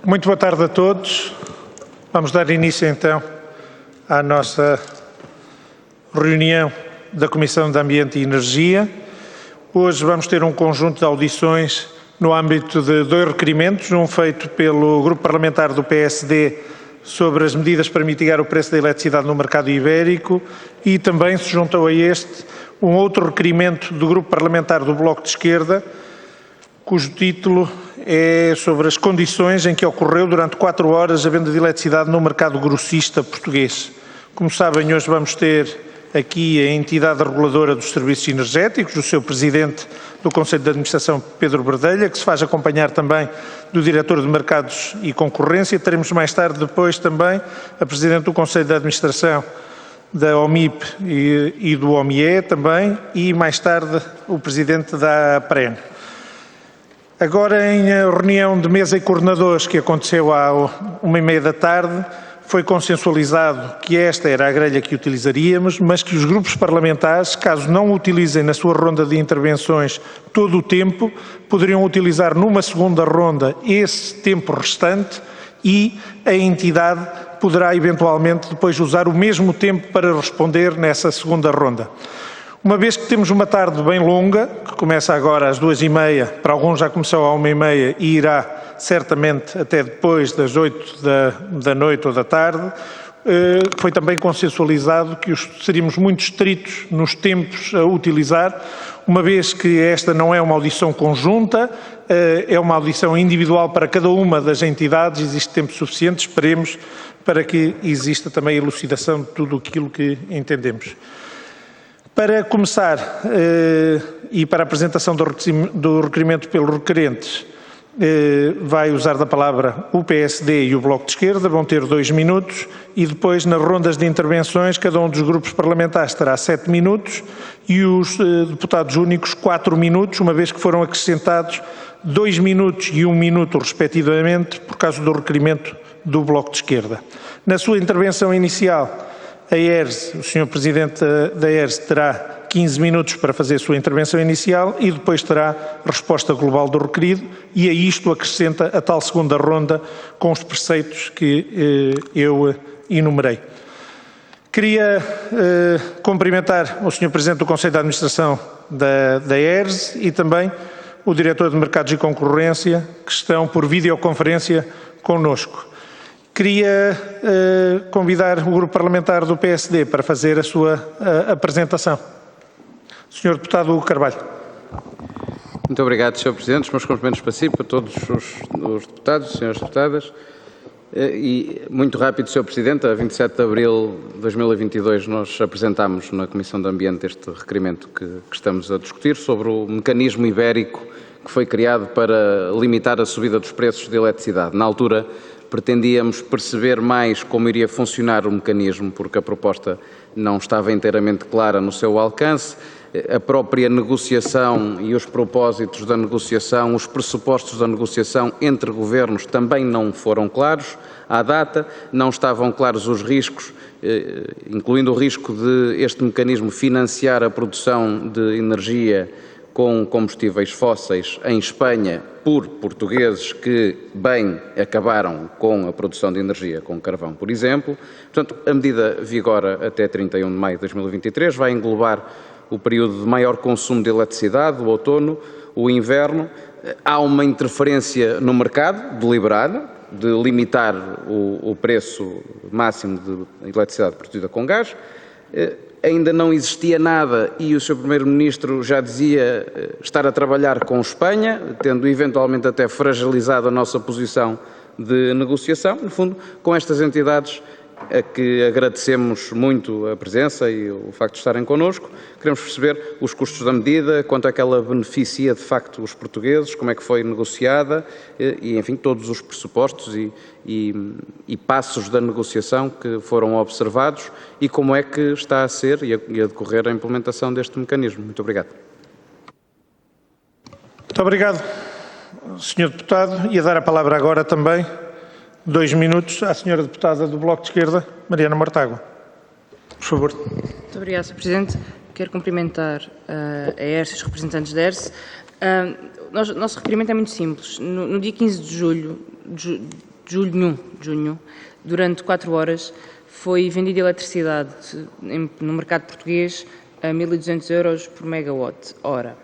Muito boa tarde a todos. Vamos dar início então à nossa reunião da Comissão de Ambiente e Energia. Hoje vamos ter um conjunto de audições no âmbito de dois requerimentos, um feito pelo Grupo Parlamentar do PSD sobre as medidas para mitigar o preço da eletricidade no mercado ibérico e também se juntou a este um outro requerimento do Grupo Parlamentar do Bloco de Esquerda, cujo título é sobre as condições em que ocorreu durante 4 horas a venda de eletricidade no mercado grossista português. Como sabem, hoje vamos ter aqui a entidade reguladora dos serviços energéticos, o seu Presidente do Conselho de Administração, Pedro Bredelha, que se faz acompanhar também do Diretor de Mercados e Concorrência. Teremos mais tarde depois também a Presidente do Conselho de Administração da OMIP e do OMIE também, e mais tarde o Presidente da APREN. Agora, em reunião de mesa e coordenadores que aconteceu à 1h30 da tarde, foi consensualizado que esta era a grelha que utilizaríamos, mas que os grupos parlamentares, caso não utilizem na sua ronda de intervenções todo o tempo, poderiam utilizar numa segunda ronda esse tempo restante e a entidade poderá eventualmente depois usar o mesmo tempo para responder nessa segunda ronda. Uma vez que temos uma tarde bem longa, que começa agora às 2h30, para alguns já começou à 1h30 e irá certamente até depois das 8 da noite ou da tarde, foi também consensualizado que seríamos muito estritos nos tempos a utilizar, uma vez que esta não é uma audição conjunta, é uma audição individual para cada uma das entidades, existe tempo suficiente, esperemos, para que exista também a elucidação de tudo aquilo que entendemos. Para começar, e para a apresentação do requerimento pelos requerentes, vai usar da palavra o PSD e o Bloco de Esquerda, vão ter 2 minutos, e depois nas rondas de intervenções cada um dos grupos parlamentares terá 7 minutos e os deputados únicos 4 minutos, uma vez que foram acrescentados 2 minutos e 1 minuto respectivamente por causa do requerimento do Bloco de Esquerda. Na sua intervenção inicial, a ERS, o Sr. Presidente da ERS terá 15 minutos para fazer a sua intervenção inicial e depois terá resposta global do requerido e a isto acrescenta a tal segunda ronda com os preceitos que eu enumerei. Queria cumprimentar o Sr. Presidente do Conselho de Administração da ERS e também o Diretor de Mercados e Concorrência, que estão por videoconferência connosco. Queria convidar o Grupo Parlamentar do PSD para fazer a sua apresentação. Sr. Deputado Hugo Carvalho. Muito obrigado, Sr. Presidente. Os meus cumprimentos para si, para todos os deputados e senhoras deputadas. E muito rápido, Sr. Presidente, a 27 de abril de 2022 nós apresentámos na Comissão de Ambiente este requerimento que estamos a discutir sobre o mecanismo ibérico que foi criado para limitar a subida dos preços de eletricidade. Na altura, pretendíamos perceber mais como iria funcionar o mecanismo, porque a proposta não estava inteiramente clara no seu alcance. A própria negociação e os propósitos da negociação, os pressupostos da negociação entre governos também não foram claros à data, não estavam claros os riscos, incluindo o risco de este mecanismo financiar a produção de energia com combustíveis fósseis em Espanha por portugueses que bem acabaram com a produção de energia com carvão, por exemplo. Portanto, a medida vigora até 31 de maio de 2023, vai englobar o período de maior consumo de eletricidade, o outono, o inverno. Há uma interferência no mercado deliberada de limitar o preço máximo de eletricidade produzida com gás. Ainda não existia nada e o Sr. Primeiro-Ministro já dizia estar a trabalhar com Espanha, tendo eventualmente até fragilizado a nossa posição de negociação. No fundo, com estas entidades a que agradecemos muito a presença e o facto de estarem connosco, queremos perceber os custos da medida, quanto é que ela beneficia de facto os portugueses, como é que foi negociada e, enfim, todos os pressupostos e passos da negociação que foram observados e como é que está a ser e a decorrer a implementação deste mecanismo. Muito obrigado. Muito obrigado, Sr. Deputado. E a dar a palavra agora também 2 minutos à senhora deputada do Bloco de Esquerda, Mariana Mortágua. Por favor. Muito obrigada, Sr. Presidente. Quero cumprimentar a ERS e os representantes da ERS. O nosso requerimento é muito simples. No dia 15 de julho junho, durante 4 horas, foi vendida eletricidade no mercado português a 1.200 euros por megawatt-hora.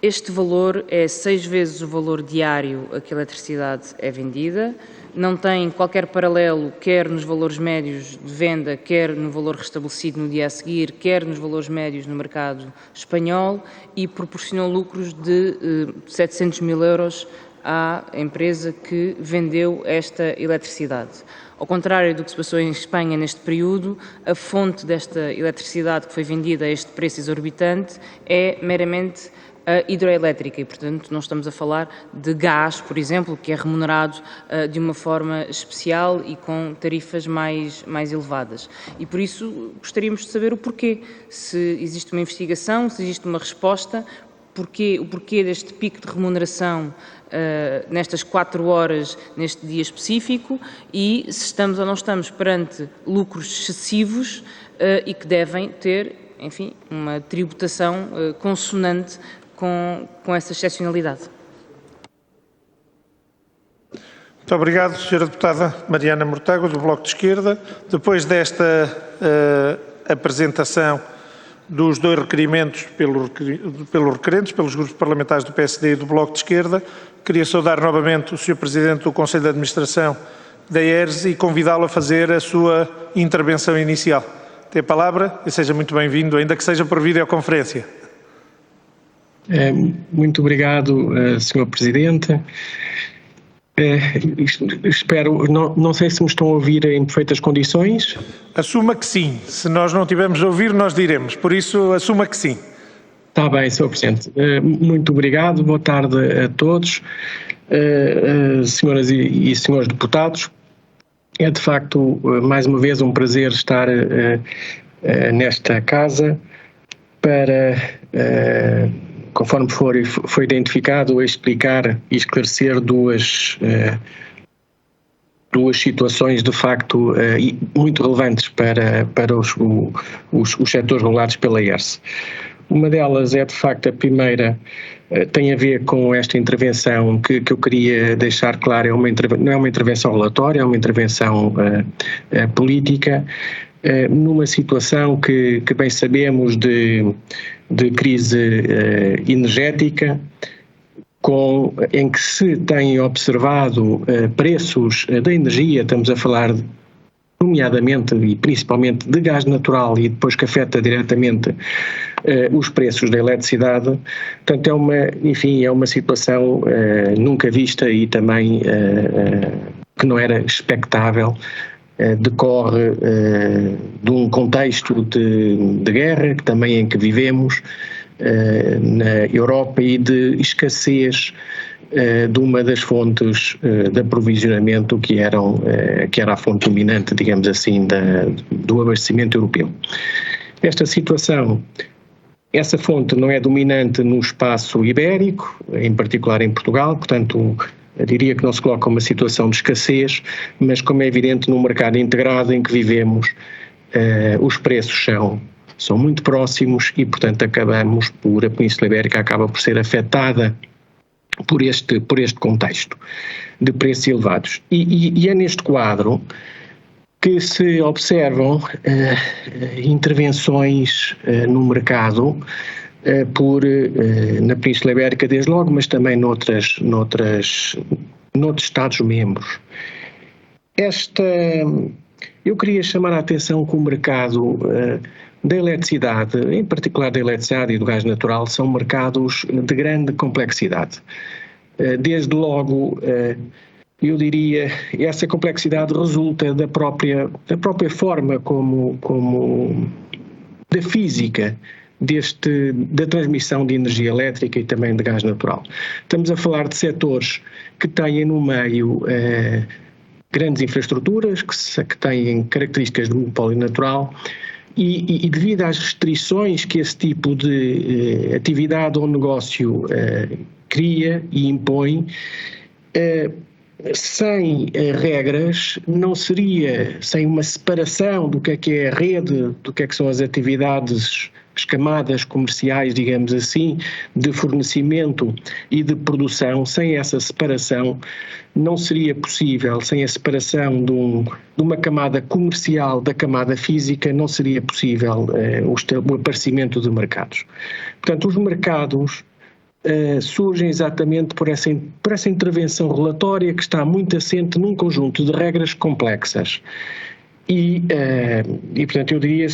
Este valor é 6 vezes o valor diário a que a eletricidade é vendida, não tem qualquer paralelo, quer nos valores médios de venda, quer no valor restabelecido no dia a seguir, quer nos valores médios no mercado espanhol e proporcionou lucros de 700 mil euros à empresa que vendeu esta eletricidade. Ao contrário do que se passou em Espanha neste período, a fonte desta eletricidade que foi vendida a este preço exorbitante é meramente a hidroelétrica e, portanto, não estamos a falar de gás, por exemplo, que é remunerado de uma forma especial e com tarifas mais elevadas. E, por isso, gostaríamos de saber o porquê. Se existe uma investigação, se existe uma resposta, o porquê deste pico de remuneração nestas 4 horas, neste dia específico, e se estamos ou não estamos perante lucros excessivos e que devem ter, enfim, uma tributação consonante com essa excepcionalidade. Muito obrigado, Sra. Deputada Mariana Mortágua, do Bloco de Esquerda. Depois desta apresentação dos 2 requerimentos pelos requerentes, pelos grupos parlamentares do PSD e do Bloco de Esquerda, queria saudar novamente o Sr. Presidente do Conselho de Administração da ERSE e convidá-lo a fazer a sua intervenção inicial. Tem a palavra e seja muito bem-vindo, ainda que seja por videoconferência. Muito obrigado, Sr. Presidente. Espero, não sei se me estão a ouvir em perfeitas condições. Assuma que sim. Se nós não tivermos a ouvir, nós diremos. Por isso, assuma que sim. Está bem, Sr. Presidente. Muito obrigado. Boa tarde a todos, senhoras e senhores deputados. É, de facto, mais uma vez um prazer estar nesta casa para, conforme foi identificado, explicar e esclarecer duas situações de facto muito relevantes para os setores regulados pela ERSE. Uma delas é, de facto, a primeira, tem a ver com esta intervenção que eu queria deixar claro, não é uma intervenção relatória, é uma intervenção política, numa situação que bem sabemos de crise energética, em que se têm observado preços da energia, estamos a falar nomeadamente e principalmente de gás natural e depois que afeta diretamente os preços da eletricidade. Portanto, é uma situação nunca vista e também que não era expectável. Decorre de um contexto de guerra que também em que vivemos na Europa e de escassez de uma das fontes de aprovisionamento que era a fonte dominante, digamos assim, do abastecimento europeu. Esta situação, essa fonte não é dominante no espaço ibérico, em particular em Portugal, portanto, eu diria que não se coloca uma situação de escassez, mas como é evidente no mercado integrado em que vivemos, os preços são muito próximos e, portanto, a Península Ibérica acaba por ser afetada por este contexto de preços elevados. E é neste quadro que se observam intervenções no mercado na Península Ibérica desde logo, mas também noutros Estados-membros. Eu queria chamar a atenção que o mercado da eletricidade, em particular da eletricidade e do gás natural, são mercados de grande complexidade. Desde logo, eu diria, essa complexidade resulta da própria forma da física da transmissão de energia elétrica e também de gás natural. Estamos a falar de setores que têm no meio grandes infraestruturas, que têm características de monopólio natural e devido às restrições que esse tipo de atividade ou negócio cria e impõe, sem regras, não seria, sem uma separação do que é a rede, do que são as atividades as camadas comerciais, digamos assim, de fornecimento e de produção. Sem essa separação não seria possível, sem a separação de uma camada comercial da camada física, não seria possível o aparecimento de mercados. Portanto, os mercados surgem exatamente por essa intervenção regulatória que está muito assente num conjunto de regras complexas. E portanto, eu diria,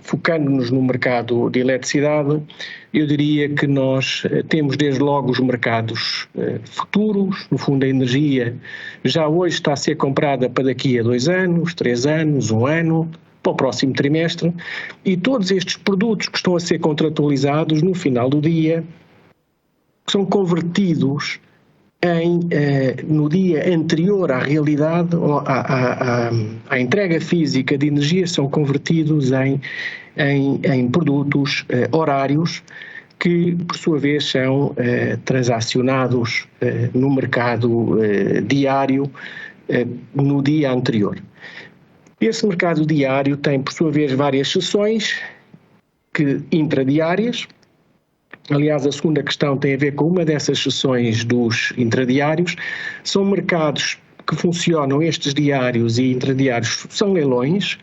focando-nos no mercado de eletricidade, eu diria que nós temos desde logo os mercados futuros, no fundo a energia já hoje está a ser comprada para daqui a 2 anos, 3 anos, 1 ano, para o próximo trimestre, e todos estes produtos que estão a ser contratualizados no final do dia são convertidos no dia anterior à realidade, à entrega física de energia, são convertidos em produtos horários que, por sua vez, são transacionados no mercado diário no dia anterior. Esse mercado diário tem, por sua vez, várias sessões intradiárias. Aliás, a segunda questão tem a ver com uma dessas sessões dos intradiários. São mercados que funcionam, estes diários e intradiários, são leilões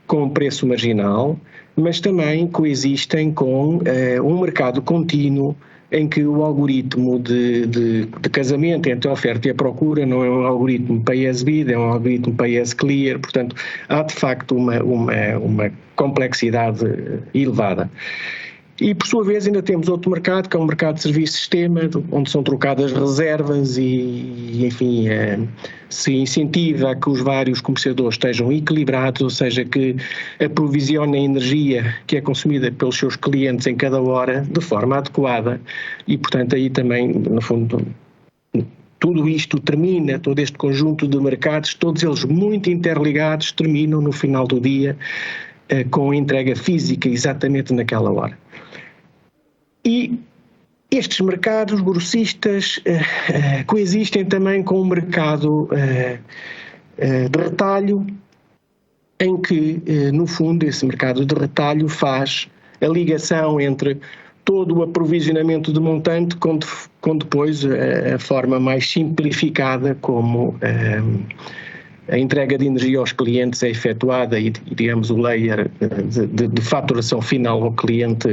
com preço marginal, mas também coexistem com um mercado contínuo em que o algoritmo de casamento entre a oferta e a procura não é um algoritmo pay as bid, é um algoritmo pay as clear, portanto há de facto uma complexidade elevada. E, por sua vez, ainda temos outro mercado, que é um mercado de serviço-sistema, onde são trocadas reservas e enfim, se incentiva a que os vários comerciadores estejam equilibrados, ou seja, que aprovisionem a energia que é consumida pelos seus clientes em cada hora de forma adequada e, portanto, aí também, no fundo, tudo isto termina, todo este conjunto de mercados, todos eles muito interligados, terminam no final do dia com a entrega física exatamente naquela hora. E estes mercados grossistas coexistem também com o mercado de retalho, em que, no fundo, esse mercado de retalho faz a ligação entre todo o aprovisionamento de montante com depois a forma mais simplificada como a entrega de energia aos clientes é efetuada e, digamos, o layer de faturação final ao cliente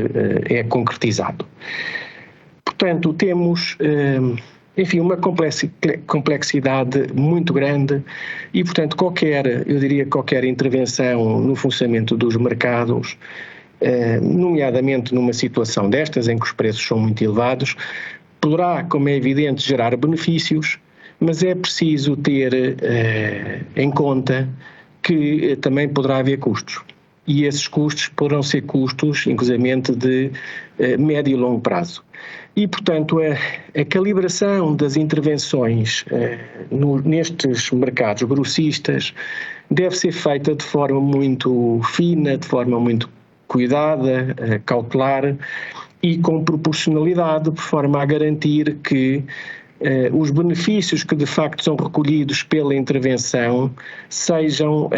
é concretizado. Portanto, temos, enfim, uma complexidade muito grande e, portanto, qualquer intervenção no funcionamento dos mercados, nomeadamente numa situação destas, em que os preços são muito elevados, poderá, como é evidente, gerar benefícios, mas é preciso ter em conta que também poderá haver custos. E esses custos poderão ser custos, inclusivamente, de médio e longo prazo. E, portanto, a calibração das intervenções nestes mercados grossistas deve ser feita de forma muito fina, de forma muito cuidada, cautelar e com proporcionalidade, por forma a garantir que os benefícios que de facto são recolhidos pela intervenção sejam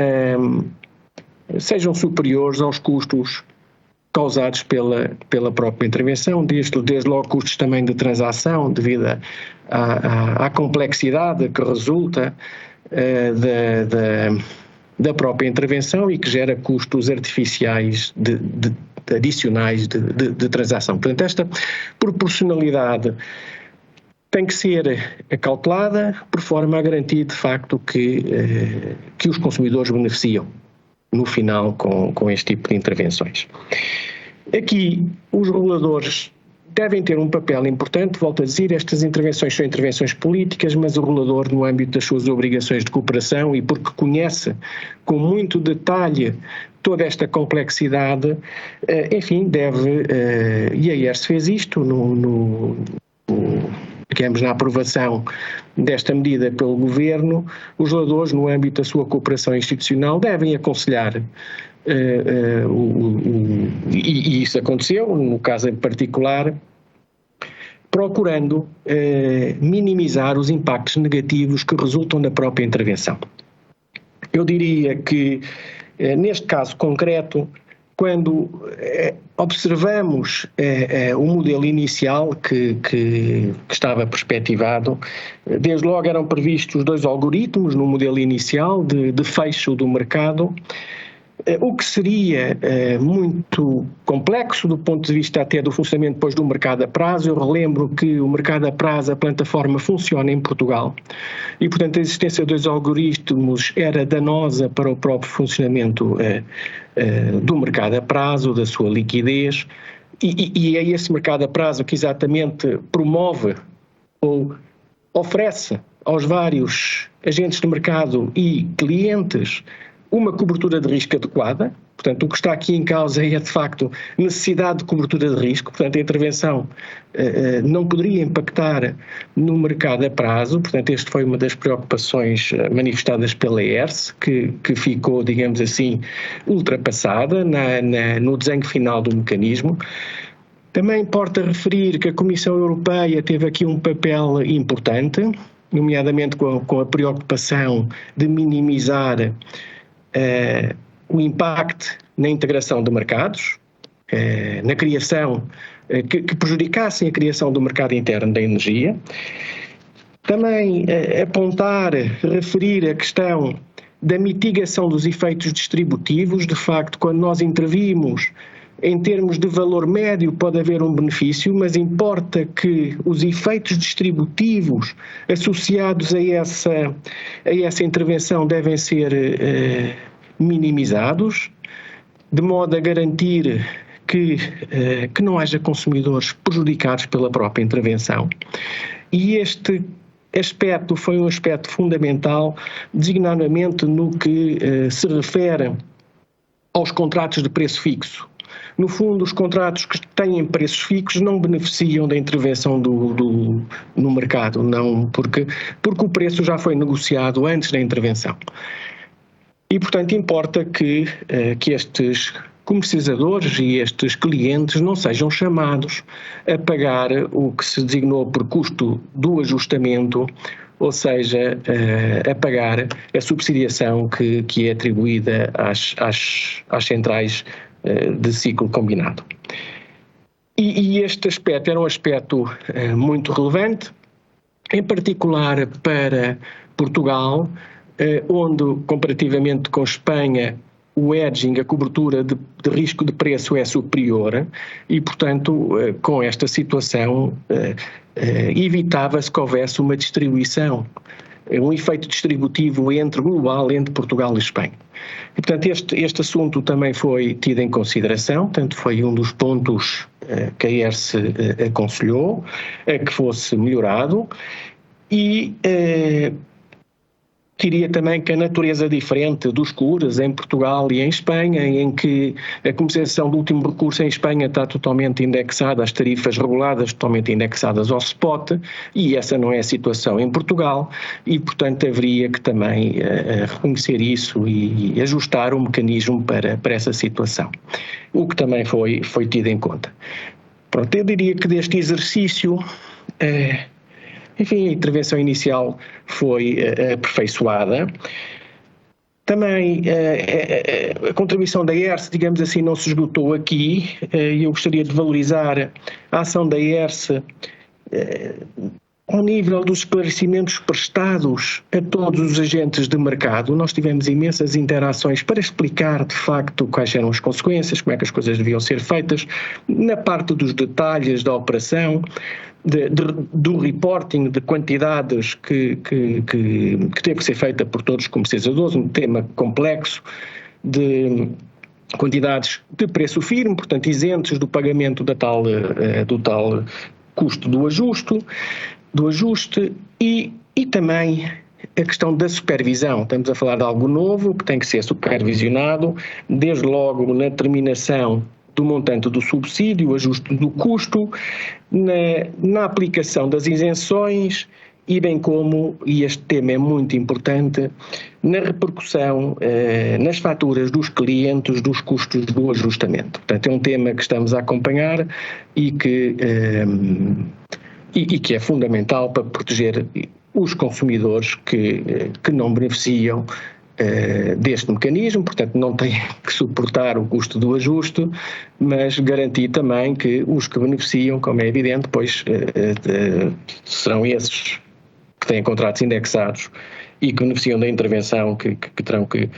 superiores aos custos causados pela própria intervenção, desde logo custos também de transação, devido à complexidade que resulta da própria intervenção e que gera custos artificiais adicionais de transação. Portanto, esta proporcionalidade tem que ser acautelada por forma a garantir de facto que os consumidores beneficiam no final com este tipo de intervenções. Aqui os reguladores devem ter um papel importante, volto a dizer, estas intervenções são intervenções políticas, mas o regulador, no âmbito das suas obrigações de cooperação e porque conhece com muito detalhe toda esta complexidade, enfim, deve, e a ERSE fez isto digamos, na aprovação desta medida pelo Governo, os reguladores, no âmbito da sua cooperação institucional, devem aconselhar, e isso aconteceu, no caso em particular, procurando minimizar os impactos negativos que resultam da própria intervenção. Eu diria que, neste caso concreto, quando observamos o modelo inicial que estava perspectivado, desde logo eram previstos 2 algoritmos no modelo inicial de fecho do mercado, o que seria muito complexo do ponto de vista até do funcionamento depois do mercado a prazo. Eu relembro que o mercado a prazo, a plataforma, funciona em Portugal e, portanto, a existência de 2 algoritmos era danosa para o próprio funcionamento do mercado a prazo, da sua liquidez, e é esse mercado a prazo que exatamente promove ou oferece aos vários agentes do mercado e clientes uma cobertura de risco adequada. Portanto, o que está aqui em causa é, de facto, necessidade de cobertura de risco. Portanto, a intervenção não poderia impactar no mercado a prazo. Portanto, esta foi uma das preocupações manifestadas pela ERSE, que ficou, digamos assim, ultrapassada no desenho final do mecanismo. Também importa referir que a Comissão Europeia teve aqui um papel importante, nomeadamente com a preocupação de minimizar o impacto na integração de mercados, na criação, que prejudicassem a criação do mercado interno da energia. Também apontar, referir a questão da mitigação dos efeitos distributivos. De facto, quando nós intervimos em termos de valor médio pode haver um benefício, mas importa que os efeitos distributivos associados a essa intervenção devem ser minimizados, de modo a garantir que não haja consumidores prejudicados pela própria intervenção. E este aspecto foi um aspecto fundamental, designadamente no que se refere aos contratos de preço fixo. No fundo, os contratos que têm preços fixos não beneficiam da intervenção no mercado, não, porque o preço já foi negociado antes da intervenção. E, portanto, importa que estes comercializadores e estes clientes não sejam chamados a pagar o que se designou por custo do ajustamento, ou seja, a pagar a subsidiação que é atribuída às centrais de ciclo combinado. E este aspecto era um aspecto muito relevante, em particular para Portugal, onde, comparativamente com Espanha, o hedging, a cobertura de risco de preço é superior e, portanto, com esta situação, evitava-se que houvesse uma distribuição, um efeito distributivo global entre Portugal e Espanha. E, portanto, este assunto também foi tido em consideração, portanto, foi um dos pontos que a ERSE aconselhou que fosse melhorado e diria também que a natureza diferente dos CURs em Portugal e em Espanha, em que a comercialização do último recurso em Espanha está totalmente indexada, as tarifas reguladas totalmente indexadas ao spot, e essa não é a situação em Portugal, e portanto haveria que também reconhecer isso e ajustar o mecanismo para essa situação, o que também foi tido em conta. Pronto, eu diria que deste exercício enfim, a intervenção inicial foi aperfeiçoada. Também a contribuição da ERSE, digamos assim, não se esgotou aqui, e eu gostaria de valorizar a ação da ERSE ao nível dos esclarecimentos prestados a todos os agentes de mercado. Nós tivemos imensas interações para explicar, de facto, quais eram as consequências, como é que as coisas deviam ser feitas, na parte dos detalhes da operação, do reporting de quantidades que teve que ser feita por todos os comercializadores, um tema complexo de quantidades de preço firme, portanto isentos do pagamento do tal custo do ajuste e também a questão da supervisão. Estamos a falar de algo novo que tem que ser supervisionado, desde logo na determinação do montante do subsídio, o ajuste do custo, na aplicação das isenções e bem como, e este tema é muito importante, na repercussão nas faturas dos clientes dos custos do ajustamento. Portanto, é um tema que estamos a acompanhar e que é fundamental para proteger os consumidores que não beneficiam deste mecanismo, portanto não têm que suportar o custo do ajuste, mas garantir também que os que beneficiam, como é evidente, pois serão esses que têm contratos indexados e que beneficiam da intervenção que terão que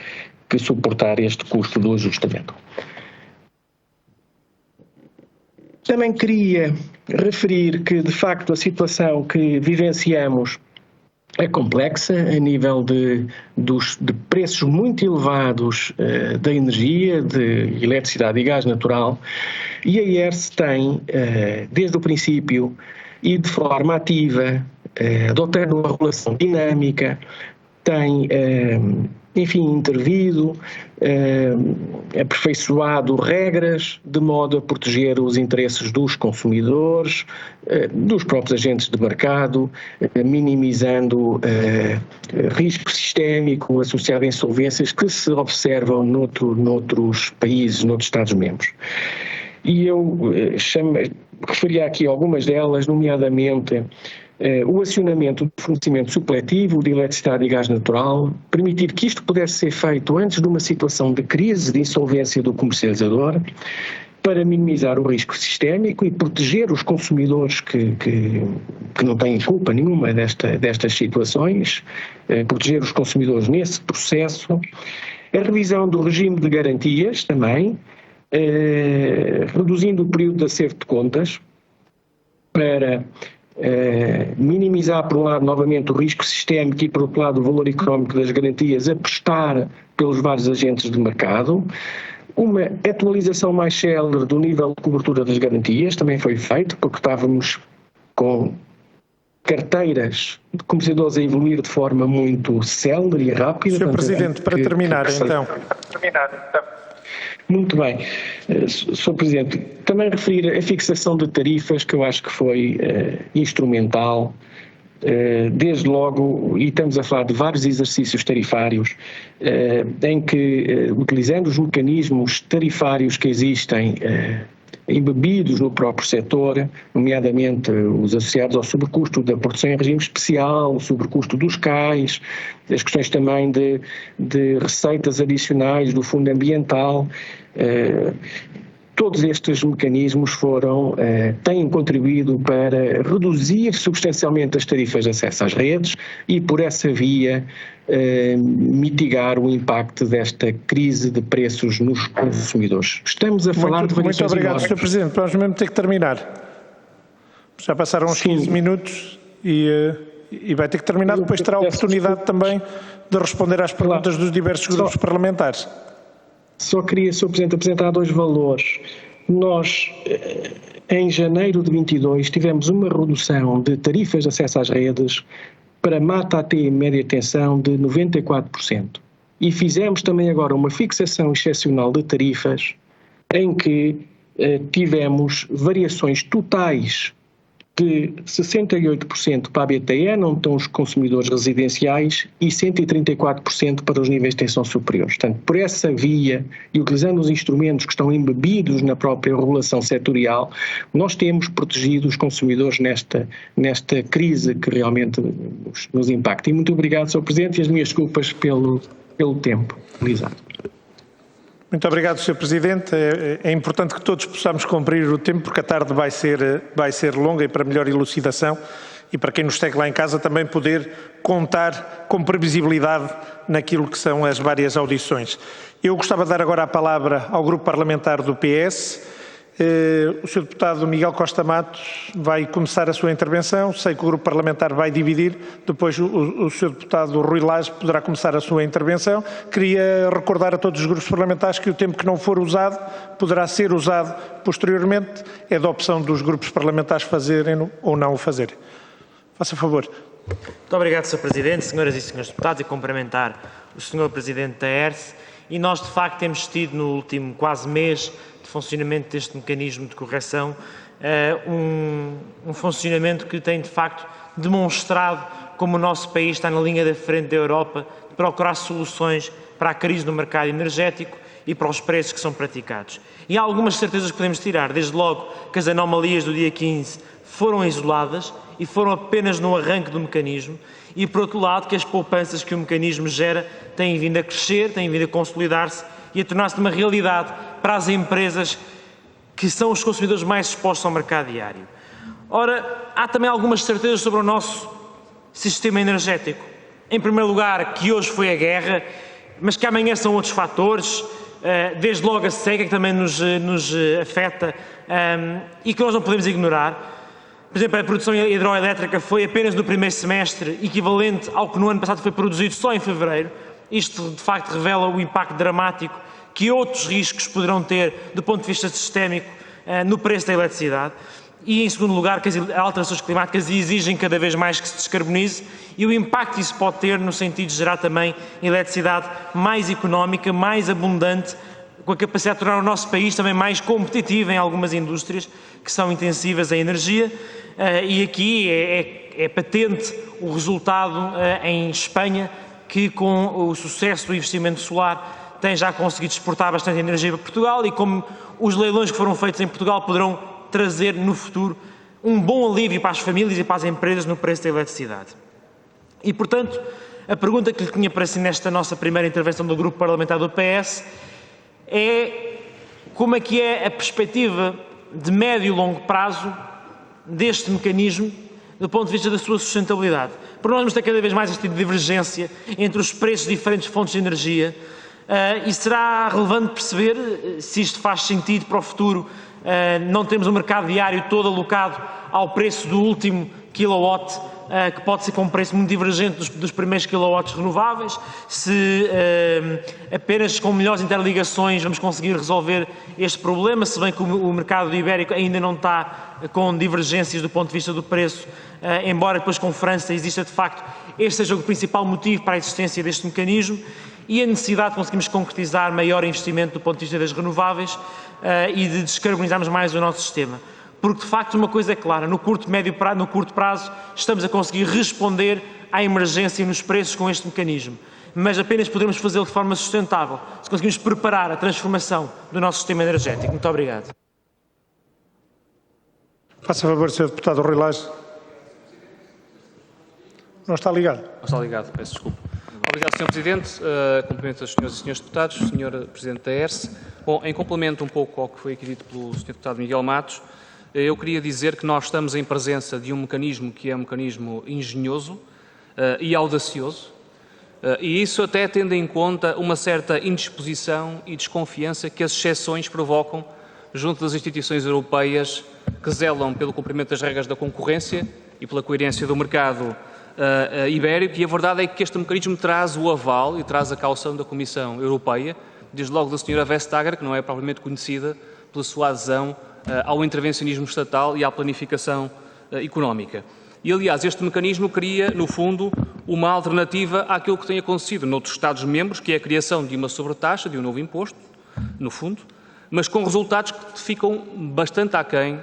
suportar este custo do ajustamento. Também queria referir que, de facto, a situação que vivenciamos é complexa a nível de preços muito elevados da energia, de eletricidade e gás natural, e a IERS tem, desde o princípio e de forma ativa, adotando uma regulação dinâmica, tem, intervido, aperfeiçoado regras de modo a proteger os interesses dos consumidores, dos próprios agentes de mercado, minimizando risco sistémico associado a insolvências que se observam noutros países, noutros Estados-membros. E eu referia aqui algumas delas, nomeadamente o acionamento do fornecimento supletivo de eletricidade e gás natural, permitir que isto pudesse ser feito antes de uma situação de crise, de insolvência do comercializador, para minimizar o risco sistémico e proteger os consumidores que não têm culpa nenhuma destas situações, proteger os consumidores nesse processo. A revisão do regime de garantias também, reduzindo o período de acerto de contas para minimizar, por um lado, novamente o risco sistémico e, por outro lado, o valor económico das garantias a prestar pelos vários agentes de mercado. Uma atualização mais célere do nível de cobertura das garantias também foi feito, porque estávamos com carteiras de comerciadores a evoluir de forma muito célere e rápida. Sr. Presidente, para terminar, então. Muito bem. Sr. Presidente, também referir a fixação de tarifas, que eu acho que foi instrumental, desde logo, e estamos a falar de vários exercícios tarifários, em que, utilizando os mecanismos tarifários que existem, embebidos no próprio setor, nomeadamente os associados ao sobrecusto da produção em regime especial, o sobrecusto dos CAIs, as questões também de receitas adicionais do fundo ambiental. Todos estes mecanismos têm contribuído para reduzir substancialmente as tarifas de acesso às redes e, por essa via, mitigar o impacto desta crise de preços nos consumidores. Estamos a falar de variações. Muito obrigado, Sr. Presidente. Vamos mesmo ter que terminar. Já passaram uns 15 minutos e vai ter que terminar. Depois terá a oportunidade também de responder às perguntas dos diversos grupos parlamentares. Só queria, Sr. Presidente, apresentar dois valores. Nós, em janeiro de 22, tivemos uma redução de tarifas de acesso às redes para mata-AT e média tensão de 94%. E fizemos também agora uma fixação excepcional de tarifas em que tivemos variações totais de 68% para a BTE, não estão os consumidores residenciais, e 134% para os níveis de tensão superiores. Portanto, por essa via e utilizando os instrumentos que estão embebidos na própria regulação setorial, nós temos protegido os consumidores nesta crise que realmente nos impacta. E muito obrigado, Sr. Presidente, e as minhas desculpas pelo tempo utilizado. Muito obrigado, Sr. Presidente. É importante que todos possamos cumprir o tempo, porque a tarde vai ser longa, e para melhor elucidação e para quem nos segue lá em casa também poder contar com previsibilidade naquilo que são as várias audições. Eu gostava de dar agora a palavra ao Grupo Parlamentar do PS. O Sr. Deputado Miguel Costa Matos vai começar a sua intervenção. Sei que o Grupo Parlamentar vai dividir. Depois o Sr. Deputado Rui Lage poderá começar a sua intervenção. Queria recordar a todos os grupos parlamentares que o tempo que não for usado poderá ser usado posteriormente. É da opção dos grupos parlamentares fazerem ou não o fazerem. Faça favor. Muito obrigado, Sr. Presidente, senhoras e senhores deputados, e cumprimentar o Sr. Presidente da ERSE. E nós, de facto, temos tido no último quase mês de funcionamento deste mecanismo de correção um funcionamento que tem, de facto, demonstrado como o nosso país está na linha da frente da Europa de procurar soluções para a crise no mercado energético e para os preços que são praticados. E há algumas certezas que podemos tirar, desde logo que as anomalias do dia 15 foram isoladas e foram apenas no arranque do mecanismo, e por outro lado que as poupanças que o mecanismo gera têm vindo a crescer, têm vindo a consolidar-se e a tornar-se uma realidade para as empresas que são os consumidores mais expostos ao mercado diário. Ora, há também algumas certezas sobre o nosso sistema energético. Em primeiro lugar, que hoje foi a guerra, mas que amanhã são outros fatores, desde logo a seca, que também nos afeta e que nós não podemos ignorar. Por exemplo, a produção hidroelétrica foi apenas no primeiro semestre equivalente ao que no ano passado foi produzido só em fevereiro. Isto, de facto, revela o impacto dramático que outros riscos poderão ter do ponto de vista sistémico no preço da eletricidade. E, em segundo lugar, que as alterações climáticas exigem cada vez mais que se descarbonize e o impacto que isso pode ter no sentido de gerar também eletricidade mais económica, mais abundante, com a capacidade de tornar o nosso país também mais competitivo em algumas indústrias que são intensivas em energia. E aqui é patente o resultado em Espanha, que com o sucesso do investimento solar tem já conseguido exportar bastante energia para Portugal e como os leilões que foram feitos em Portugal poderão trazer no futuro um bom alívio para as famílias e para as empresas no preço da eletricidade. E, portanto, a pergunta que lhe tinha para si nesta nossa primeira intervenção do Grupo Parlamentar do PS é como é que é a perspectiva de médio e longo prazo deste mecanismo do ponto de vista da sua sustentabilidade. Porque nós vamos ter cada vez mais este tipo de divergência entre os preços de diferentes fontes de energia e será relevante perceber se isto faz sentido para o futuro. Não temos um mercado diário todo alocado ao preço do último kilowatt, que pode ser com um preço muito divergente dos primeiros kilowatts renováveis, se apenas com melhores interligações vamos conseguir resolver este problema, se bem que o mercado ibérico ainda não está com divergências do ponto de vista do preço, embora depois com França exista de facto, este seja o principal motivo para a existência deste mecanismo, e a necessidade de conseguirmos concretizar maior investimento do ponto de vista das renováveis e de descarbonizarmos mais o nosso sistema. Porque, de facto, uma coisa é clara, no curto prazo estamos a conseguir responder à emergência nos preços com este mecanismo, mas apenas poderemos fazê-lo de forma sustentável, se conseguirmos preparar a transformação do nosso sistema energético. Muito obrigado. Faça favor, Sr. Deputado Rui Lage. Não está ligado. Não está ligado, peço desculpa. Obrigado, Sr. Presidente. Cumprimento as senhoras e senhores deputados, Sr. Presidente da ERSE. Bom, em complemento um pouco ao que foi aqui dito pelo Sr. Deputado Miguel Matos, eu queria dizer que nós estamos em presença de um mecanismo que é um mecanismo engenhoso e audacioso, e isso até tendo em conta uma certa indisposição e desconfiança que as exceções provocam junto das instituições europeias que zelam pelo cumprimento das regras da concorrência e pela coerência do mercado ibérico, e a verdade é que este mecanismo traz o aval e traz a caução da Comissão Europeia, desde logo da Sra. Vestager, que não é propriamente conhecida pela sua adesão ao intervencionismo estatal e à planificação económica. E, aliás, este mecanismo cria, no fundo, uma alternativa àquilo que tem acontecido noutros Estados-membros, que é a criação de uma sobretaxa, de um novo imposto, no fundo, mas com resultados que ficam bastante aquém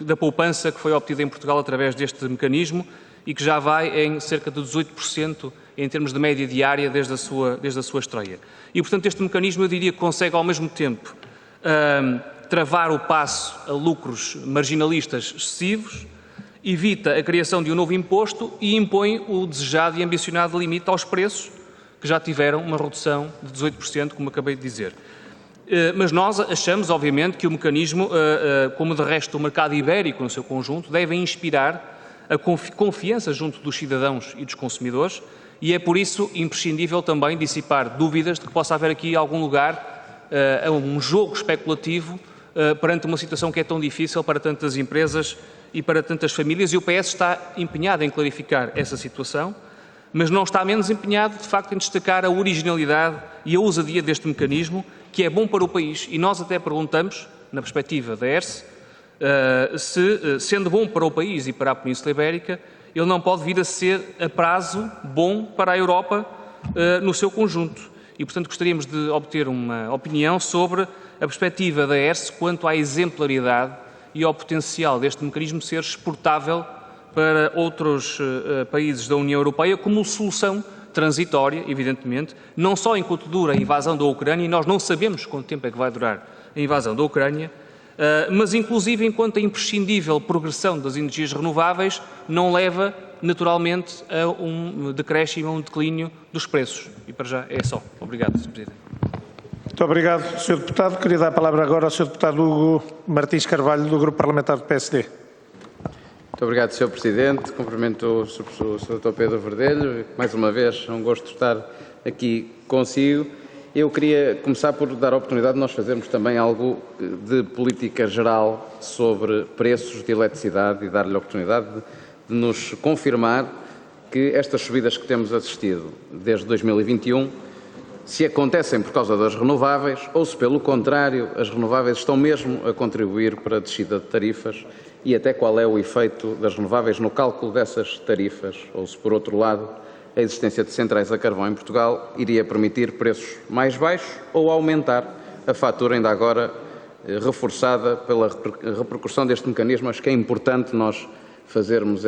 da poupança que foi obtida em Portugal através deste mecanismo e que já vai em cerca de 18% em termos de média diária desde a sua estreia. E, portanto, este mecanismo, eu diria que consegue ao mesmo tempo travar o passo a lucros marginalistas excessivos, evita a criação de um novo imposto e impõe o desejado e ambicionado limite aos preços, que já tiveram uma redução de 18%, como acabei de dizer. Mas nós achamos, obviamente, que o mecanismo, como de resto o mercado ibérico no seu conjunto, deve inspirar a confiança junto dos cidadãos e dos consumidores, e é por isso imprescindível também dissipar dúvidas de que possa haver aqui algum lugar a um jogo especulativo perante uma situação que é tão difícil para tantas empresas e para tantas famílias, e o PS está empenhado em clarificar essa situação, mas não está menos empenhado, de facto, em destacar a originalidade e a ousadia deste mecanismo, que é bom para o país. E nós até perguntamos, na perspectiva da ERSE, se, sendo bom para o país e para a Península Ibérica, ele não pode vir a ser, a prazo, bom para a Europa no seu conjunto. E, portanto, gostaríamos de obter uma opinião sobre a perspectiva da ERSE quanto à exemplaridade e ao potencial deste mecanismo ser exportável para outros países da União Europeia como solução transitória, evidentemente, não só enquanto dura a invasão da Ucrânia, e nós não sabemos quanto tempo é que vai durar a invasão da Ucrânia, mas inclusive enquanto a imprescindível progressão das energias renováveis não leva naturalmente a um decréscimo, a um declínio dos preços. E para já é só. Obrigado, Sr. Presidente. Muito obrigado, Sr. Deputado. Queria dar a palavra agora ao Sr. Deputado Hugo Martins Carvalho, do Grupo Parlamentar do PSD. Muito obrigado, Sr. Presidente. Cumprimento o Sr. Dr. Pedro Verdelho. Mais uma vez, é um gosto estar aqui consigo. Eu queria começar por dar a oportunidade de nós fazermos também algo de política geral sobre preços de eletricidade e dar-lhe a oportunidade de nos confirmar que estas subidas que temos assistido desde 2021, se acontecem por causa das renováveis ou se, pelo contrário, as renováveis estão mesmo a contribuir para a descida de tarifas e até qual é o efeito das renováveis no cálculo dessas tarifas, ou se, por outro lado, a existência de centrais a carvão em Portugal iria permitir preços mais baixos ou aumentar a fatura, ainda agora reforçada pela repercussão deste mecanismo. Acho que é importante nós fazermos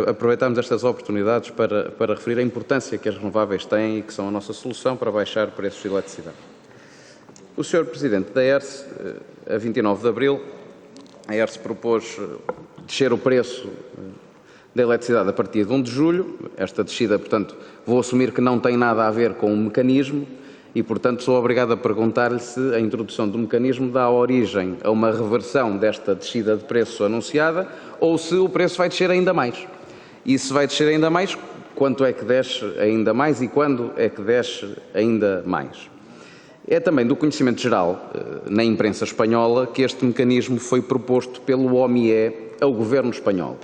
aproveitarmos estas oportunidades para referir a importância que as renováveis têm e que são a nossa solução para baixar preços de eletricidade. O Sr. Presidente da ERSE, a 29 de abril, a ERSE propôs descer o preço da eletricidade a partir de 1 de julho. Esta descida, portanto, vou assumir que não tem nada a ver com o mecanismo e, portanto, sou obrigado a perguntar-lhe se a introdução do mecanismo dá origem a uma reversão desta descida de preço anunciada ou se o preço vai descer ainda mais. E se vai descer ainda mais, quanto é que desce ainda mais e quando é que desce ainda mais? É também do conhecimento geral, na imprensa espanhola, que este mecanismo foi proposto pelo OMIE ao governo espanhol.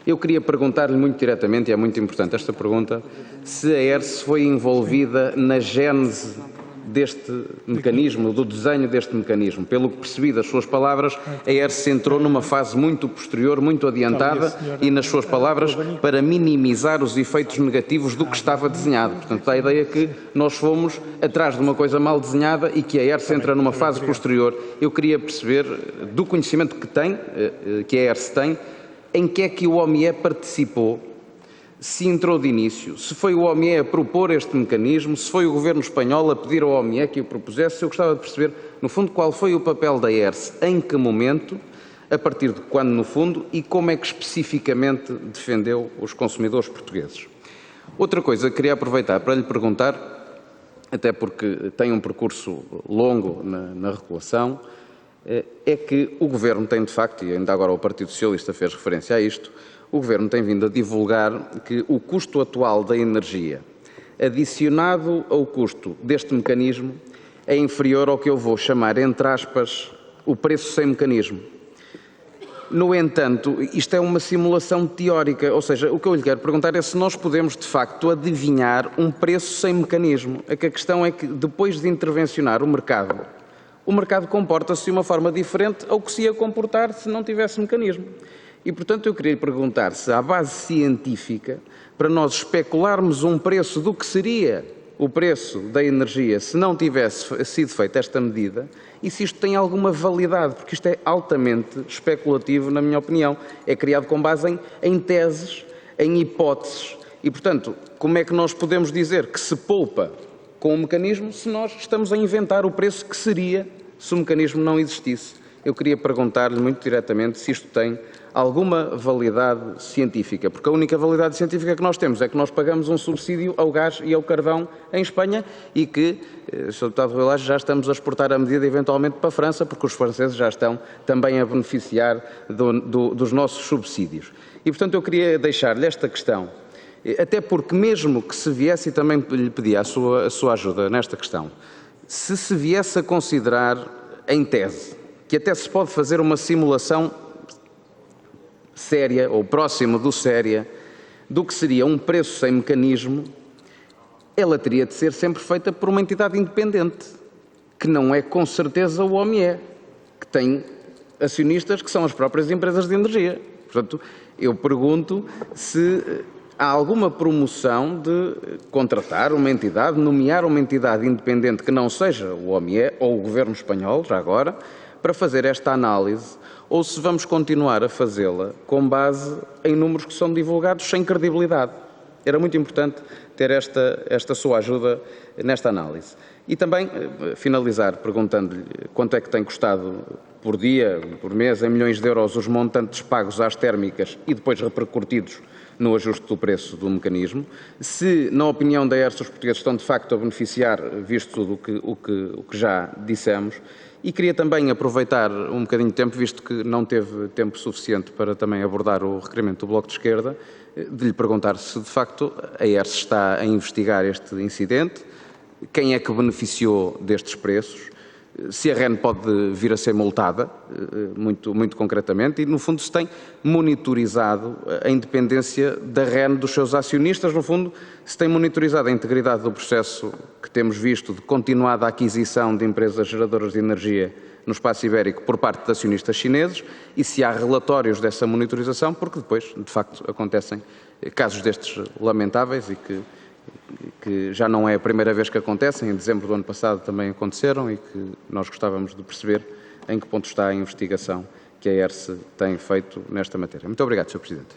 Eu queria perguntar-lhe muito diretamente, e é muito importante esta pergunta, se a ERSE foi envolvida na gênese deste mecanismo, do desenho deste mecanismo. Pelo que percebi das suas palavras, a ERSE entrou numa fase muito posterior, muito adiantada e, nas suas palavras, para minimizar os efeitos negativos do que estava desenhado. Portanto, dá a ideia que nós fomos atrás de uma coisa mal desenhada e que a ERSE entra numa fase posterior. Eu queria perceber, do conhecimento que tem, que a ERSE tem, em que é que o OMIE participou, se entrou de início, se foi o OMIE a propor este mecanismo, se foi o governo espanhol a pedir ao OMIE que o propusesse. Eu gostava de perceber, no fundo, qual foi o papel da ERSE, em que momento, a partir de quando, no fundo, e como é que especificamente defendeu os consumidores portugueses. Outra coisa que queria aproveitar para lhe perguntar, até porque tem um percurso longo na regulação, é que o Governo tem, de facto, e ainda agora o Partido Socialista fez referência a isto, o Governo tem vindo a divulgar que o custo atual da energia, adicionado ao custo deste mecanismo, é inferior ao que eu vou chamar, entre aspas, o preço sem mecanismo. No entanto, isto é uma simulação teórica, ou seja, o que eu lhe quero perguntar é se nós podemos, de facto, adivinhar um preço sem mecanismo. A questão é que, depois de intervencionar o mercado comporta-se de uma forma diferente ao que se ia comportar se não tivesse mecanismo. E, portanto, eu queria lhe perguntar se há base científica para nós especularmos um preço do que seria o preço da energia se não tivesse sido feita esta medida e se isto tem alguma validade, porque isto é altamente especulativo, na minha opinião. É criado com base em teses, em hipóteses. E, portanto, como é que nós podemos dizer que se poupa com o mecanismo se nós estamos a inventar o preço que seria se o mecanismo não existisse? Eu queria perguntar-lhe muito diretamente se isto tem alguma validade científica, porque a única validade científica que nós temos é que nós pagamos um subsídio ao gás e ao carvão em Espanha e que, Sr. Deputado Rui Lage, já estamos a exportar a medida eventualmente para a França, porque os franceses já estão também a beneficiar dos nossos subsídios. E, portanto, eu queria deixar-lhe esta questão, até porque mesmo que se viesse, e também lhe pedi a sua ajuda nesta questão, se viesse a considerar, em tese, que até se pode fazer uma simulação séria, ou próximo do séria, do que seria um preço sem mecanismo, ela teria de ser sempre feita por uma entidade independente, que não é com certeza o OMIE, que tem acionistas que são as próprias empresas de energia. Portanto, eu pergunto se há alguma promoção de contratar uma entidade, nomear uma entidade independente que não seja o OMIE ou o Governo espanhol, já agora, para fazer esta análise, ou se vamos continuar a fazê-la com base em números que são divulgados sem credibilidade. Era muito importante ter esta sua ajuda nesta análise. E também finalizar perguntando-lhe quanto é que tem custado por dia, por mês, em milhões de euros, os montantes pagos às térmicas e depois repercutidos no ajuste do preço do mecanismo. Se, na opinião da ERSE, os portugueses estão de facto a beneficiar, visto tudo o que já dissemos. E queria também aproveitar um bocadinho de tempo, visto que não teve tempo suficiente para também abordar o requerimento do Bloco de Esquerda, de lhe perguntar se de facto a ERSE está a investigar este incidente, quem é que beneficiou destes preços, se a REN pode vir a ser multada, muito concretamente, e no fundo se tem monitorizado a independência da REN dos seus acionistas, no fundo se tem monitorizado a integridade do processo que temos visto de continuada aquisição de empresas geradoras de energia no espaço ibérico por parte de acionistas chineses e se há relatórios dessa monitorização, porque depois, de facto, acontecem casos destes lamentáveis e que já não é a primeira vez que acontecem, em dezembro do ano passado também aconteceram e que nós gostávamos de perceber em que ponto está a investigação que a ERSE tem feito nesta matéria. Muito obrigado, Sr. Presidente.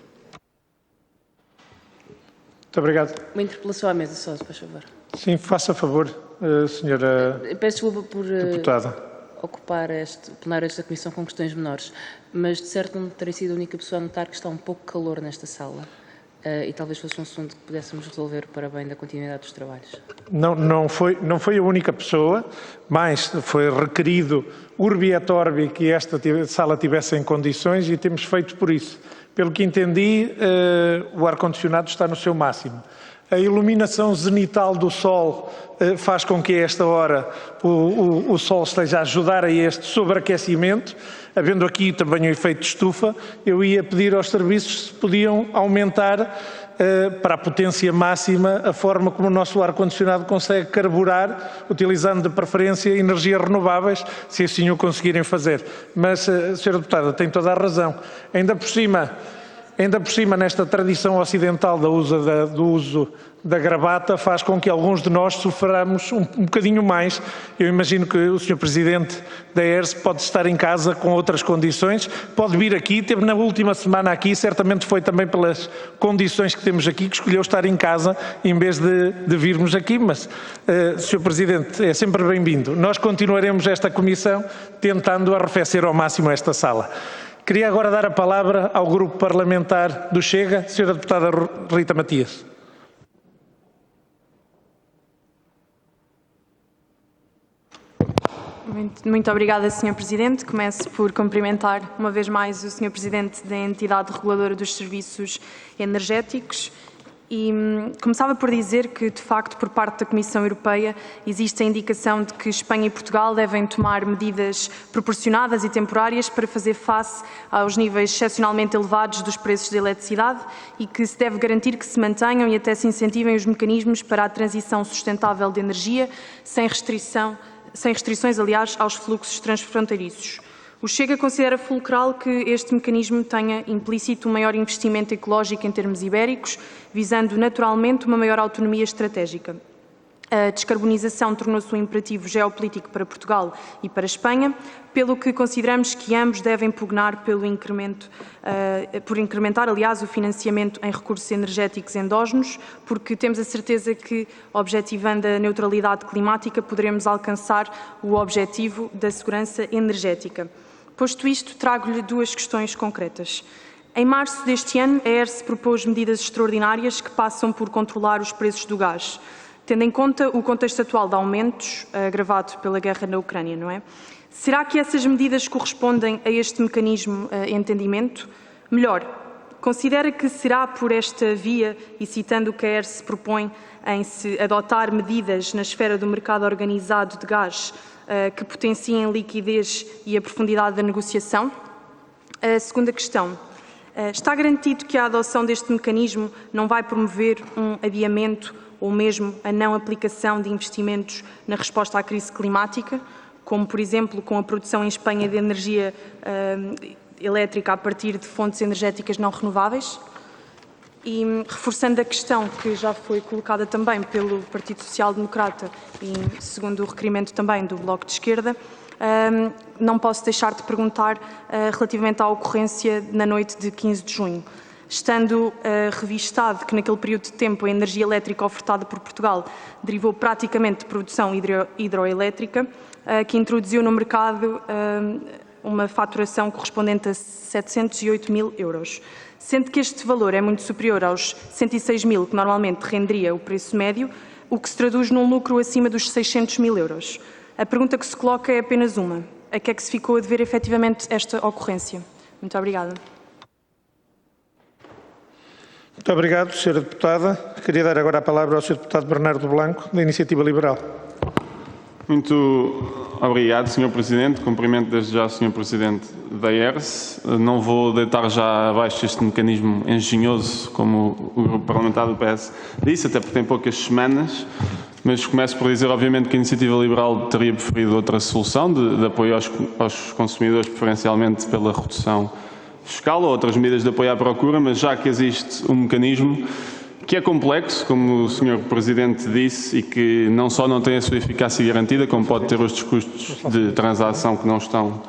Muito obrigado. Uma interpelação à mesa só, se faz favor. Sim, faça favor, senhora Peço desculpa por deputada. ocupar o plenário desta comissão com questões menores, mas de certo não terei sido a única pessoa a notar que está um pouco calor nesta sala. E talvez fosse um assunto que pudéssemos resolver para bem da continuidade dos trabalhos. Não foi a única pessoa, mas foi requerido urbi et orbi que esta sala tivesse em condições e temos feito por isso. Pelo que entendi, o ar-condicionado está no seu máximo. A iluminação zenital do sol faz com que a esta hora o sol esteja a ajudar a este sobreaquecimento. Havendo aqui também o efeito de estufa, eu ia pedir aos serviços se podiam aumentar para a potência máxima a forma como o nosso ar-condicionado consegue carburar, utilizando de preferência energias renováveis, se assim o conseguirem fazer. Mas, Sra. Deputada, tem toda a razão. Ainda por cima, nesta tradição ocidental do uso da gravata, faz com que alguns de nós soframos um bocadinho mais. Eu imagino que o Sr. Presidente da ERSE pode estar em casa com outras condições, pode vir aqui, teve na última semana aqui, certamente foi também pelas condições que temos aqui, que escolheu estar em casa em vez de virmos aqui, mas, Sr. Presidente, é sempre bem-vindo. Nós continuaremos esta comissão tentando arrefecer ao máximo esta sala. Queria agora dar a palavra ao Grupo Parlamentar do Chega, Sra. Deputada Rita Matias. Muito obrigada, Sr. Presidente. Começo por cumprimentar uma vez mais o Sr. Presidente da Entidade Reguladora dos Serviços Energéticos e começava por dizer que, de facto, por parte da Comissão Europeia existe a indicação de que Espanha e Portugal devem tomar medidas proporcionadas e temporárias para fazer face aos níveis excepcionalmente elevados dos preços da eletricidade e que se deve garantir que se mantenham e até se incentivem os mecanismos para a transição sustentável de energia sem restrições, aliás, aos fluxos transfronteiriços. O Chega considera fulcral que este mecanismo tenha implícito um maior investimento ecológico em termos ibéricos, visando naturalmente uma maior autonomia estratégica. A descarbonização tornou-se um imperativo geopolítico para Portugal e para a Espanha, pelo que consideramos que ambos devem pugnar por incrementar, aliás, o financiamento em recursos energéticos endógenos, porque temos a certeza que, objetivando a neutralidade climática, poderemos alcançar o objetivo da segurança energética. Posto isto, trago-lhe duas questões concretas. Em março deste ano, a ERSE propôs medidas extraordinárias que passam por controlar os preços do gás, tendo em conta o contexto atual de aumentos agravado pela guerra na Ucrânia, não é? Será que essas medidas correspondem a este mecanismo de entendimento? Melhor, considera que será por esta via, e citando o que a ERSE propõe em se adotar medidas na esfera do mercado organizado de gás que potenciem a liquidez e a profundidade da negociação? A segunda questão. Está garantido que a adoção deste mecanismo não vai promover um adiamento ou mesmo a não aplicação de investimentos na resposta à crise climática, como, por exemplo, com a produção em Espanha de energia elétrica a partir de fontes energéticas não renováveis? E reforçando a questão que já foi colocada também pelo Partido Social Democrata e segundo o requerimento também do Bloco de Esquerda, não posso deixar de perguntar relativamente à ocorrência na noite de 15 de junho. estando revistado que naquele período de tempo a energia elétrica ofertada por Portugal derivou praticamente de produção hidroelétrica, que introduziu no mercado uma faturação correspondente a 708 mil euros. Sendo que este valor é muito superior aos 106 mil que normalmente renderia o preço médio, o que se traduz num lucro acima dos 600 mil euros. A pergunta que se coloca é apenas uma: a que é que se ficou a dever efetivamente esta ocorrência? Muito obrigada. Muito obrigado, Sra. Deputada. Queria dar agora a palavra ao Sr. Deputado Bernardo Blanco, da Iniciativa Liberal. Muito obrigado, Sr. Presidente. Cumprimento desde já o Sr. Presidente da ERSE. Não vou deitar já abaixo este mecanismo engenhoso, como o Grupo Parlamentar do PS disse, até porque tem poucas semanas, mas começo por dizer, obviamente, que a Iniciativa Liberal teria preferido outra solução de apoio aos consumidores, preferencialmente pela redução fiscal ou outras medidas de apoio à procura, mas já que existe um mecanismo que é complexo, como o Sr. Presidente disse, e que não só não tem a sua eficácia garantida, como pode ter os custos de transação que não estão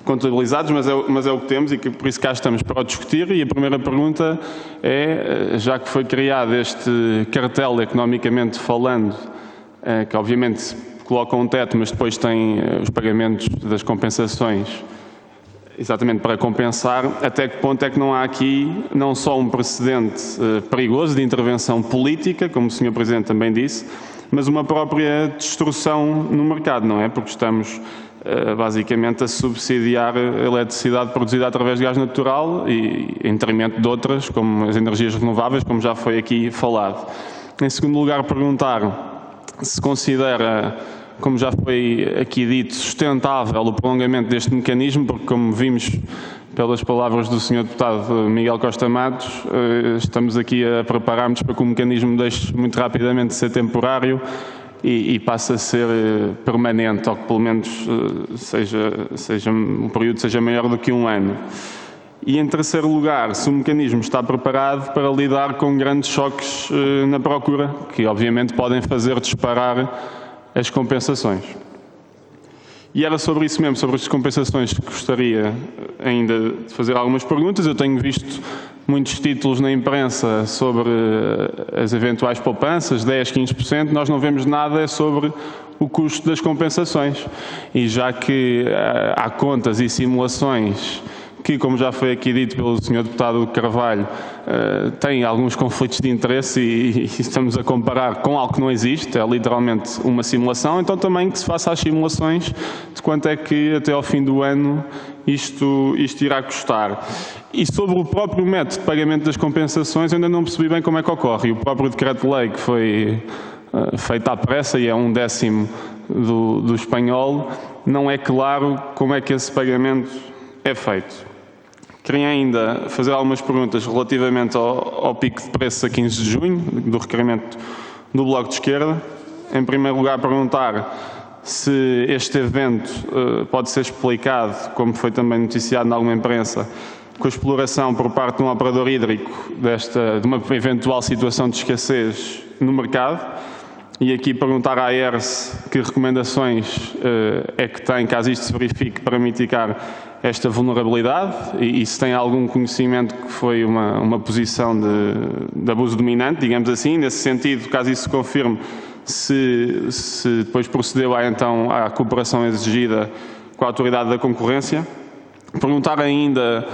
contabilizados, mas é o que temos e que por isso cá estamos para o discutir. E a primeira pergunta é, já que foi criado este cartel economicamente falando, que obviamente coloca um teto, mas depois tem os pagamentos das compensações, exatamente para compensar, até que ponto é que não há aqui não só um precedente perigoso de intervenção política, como o Sr. Presidente também disse, mas uma própria destruição no mercado, não é? Porque estamos basicamente a subsidiar a eletricidade produzida através de gás natural e em detrimento de outras, como as energias renováveis, como já foi aqui falado. Em segundo lugar, perguntar se considera, como já foi aqui dito, sustentável o prolongamento deste mecanismo, porque, como vimos pelas palavras do Sr. Deputado Miguel Costa Matos, estamos aqui a preparar-nos para que o mecanismo deixe muito rapidamente de ser temporário e passe a ser permanente, ou que pelo menos o período seja maior do que um ano. E, em terceiro lugar, se o mecanismo está preparado para lidar com grandes choques na procura, que obviamente podem fazer disparar as compensações. E era sobre isso mesmo, sobre as compensações, que gostaria ainda de fazer algumas perguntas. Eu tenho visto muitos títulos na imprensa sobre as eventuais poupanças, 10%, 15%, nós não vemos nada sobre o custo das compensações. E já que há contas e simulações que, como já foi aqui dito pelo Sr. Deputado Carvalho, têm alguns conflitos de interesse e estamos a comparar com algo que não existe, é literalmente uma simulação, então também que se faça as simulações de quanto é que até ao fim do ano isto irá custar. E sobre o próprio método de pagamento das compensações, eu ainda não percebi bem como é que ocorre. E o próprio decreto-lei, que foi feito à pressa e é 1/10 do espanhol, não é claro como é que esse pagamento é feito. Queria ainda fazer algumas perguntas relativamente ao pico de preços a 15 de junho, do requerimento do Bloco de Esquerda. Em primeiro lugar, perguntar se este evento pode ser explicado, como foi também noticiado em alguma imprensa, com a exploração por parte de um operador hídrico de uma eventual situação de escassez no mercado. E aqui perguntar à ERSE que recomendações é que tem, caso isto se verifique, para mitigar esta vulnerabilidade e se tem algum conhecimento que foi uma posição de abuso dominante, digamos assim. Nesse sentido, caso isso se confirme, se depois procedeu então à cooperação exigida com a Autoridade da Concorrência. Perguntar ainda,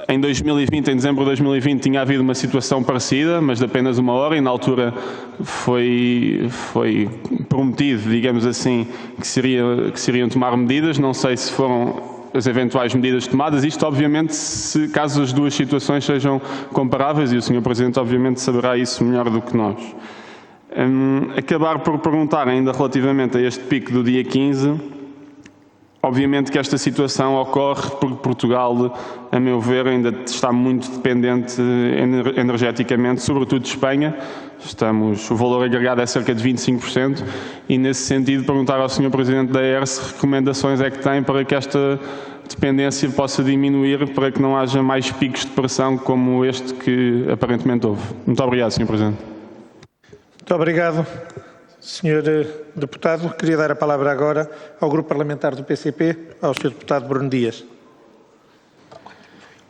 em 2020, em dezembro de 2020, tinha havido uma situação parecida, mas de apenas uma hora, e na altura foi prometido, digamos assim, que se iriam tomar medidas. Não sei se foram as eventuais medidas tomadas, isto obviamente caso as duas situações sejam comparáveis, e o Sr. Presidente obviamente saberá isso melhor do que nós. Acabar por perguntar ainda relativamente a este pico do dia 15, obviamente que esta situação ocorre porque Portugal, a meu ver, ainda está muito dependente energeticamente, sobretudo de Espanha. O valor agregado é cerca de 25%, e nesse sentido perguntar ao Sr. Presidente da ERSE que recomendações é que tem para que esta dependência possa diminuir, para que não haja mais picos de pressão como este que aparentemente houve. Muito obrigado, Sr. Presidente. Muito obrigado, Sr. Deputado. Queria dar a palavra agora ao Grupo Parlamentar do PCP, ao Sr. Deputado Bruno Dias.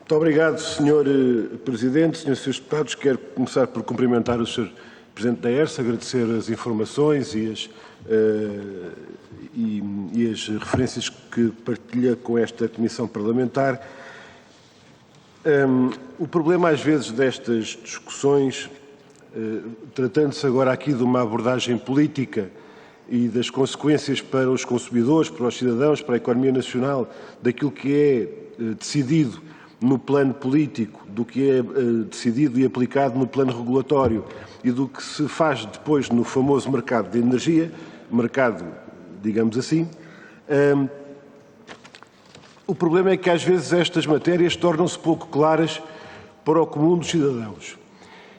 Muito obrigado, Sr. Presidente, Srs. e Deputados. Quero começar por cumprimentar o Sr. Presidente da ERSE, agradecer as informações e as referências que partilha com esta Comissão Parlamentar. O problema, às vezes, destas discussões, tratando-se agora aqui de uma abordagem política e das consequências para os consumidores, para os cidadãos, para a economia nacional, daquilo que é decidido no plano político, do que é decidido e aplicado no plano regulatório e do que se faz depois no famoso mercado de energia, mercado, digamos assim, o problema é que às vezes estas matérias tornam-se pouco claras para o comum dos cidadãos.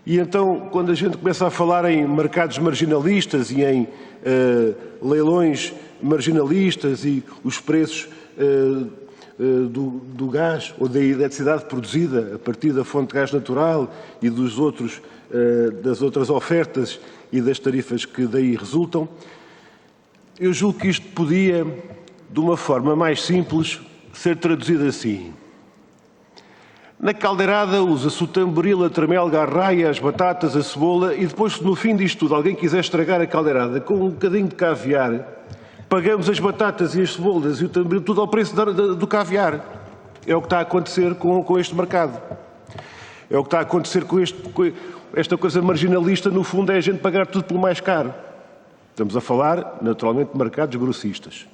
E então, quando a gente começa a falar em mercados marginalistas e em leilões marginalistas e os preços do gás ou da eletricidade produzida a partir da fonte de gás natural e das outras ofertas e das tarifas que daí resultam, eu julgo que isto podia, de uma forma mais simples, ser traduzido assim. Na caldeirada usa-se o tamboril, a tramelga, a raia, as batatas, a cebola e depois, se no fim disto tudo alguém quiser estragar a caldeirada com um bocadinho de caviar, pagamos as batatas e as cebolas e o tamboril tudo ao preço do caviar. É o que está a acontecer com este mercado. É o que está a acontecer com esta coisa marginalista, no fundo, é a gente pagar tudo pelo mais caro. Estamos a falar, naturalmente, de mercados grossistas.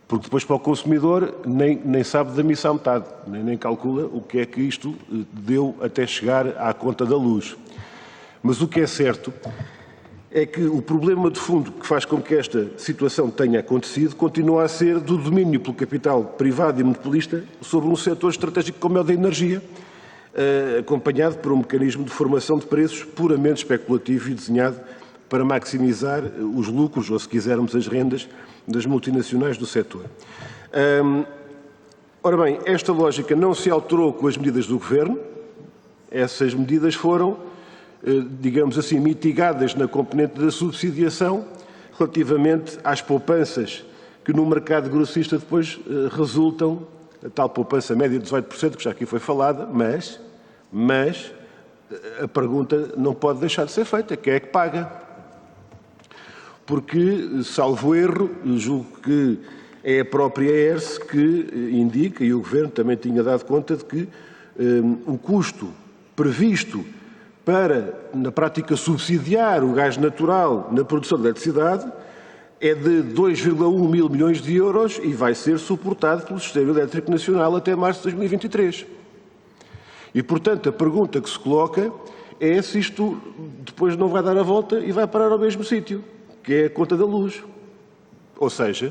Porque depois para o consumidor nem sabe da missa à metade, nem calcula o que é que isto deu até chegar à conta da luz. Mas o que é certo é que o problema de fundo que faz com que esta situação tenha acontecido continua a ser do domínio pelo capital privado e monopolista sobre um setor estratégico como é o da energia, acompanhado por um mecanismo de formação de preços puramente especulativo e desenhado para maximizar os lucros, ou se quisermos as rendas, das multinacionais do setor. Ora bem, esta lógica não se alterou com as medidas do Governo. Essas medidas foram, digamos assim, mitigadas na componente da subsidiação relativamente às poupanças que no mercado grossista depois resultam, a tal poupança média de 18%, que já aqui foi falada, mas a pergunta não pode deixar de ser feita: quem é que paga? Porque, salvo erro, julgo que é a própria ERSE que indica, e o Governo também tinha dado conta de que o custo previsto para, na prática, subsidiar o gás natural na produção de eletricidade é de 2,1 mil milhões de euros e vai ser suportado pelo Sistema Elétrico Nacional até março de 2023. E, portanto, a pergunta que se coloca é se isto depois não vai dar a volta e vai parar ao mesmo sítio, que é a conta da luz. Ou seja,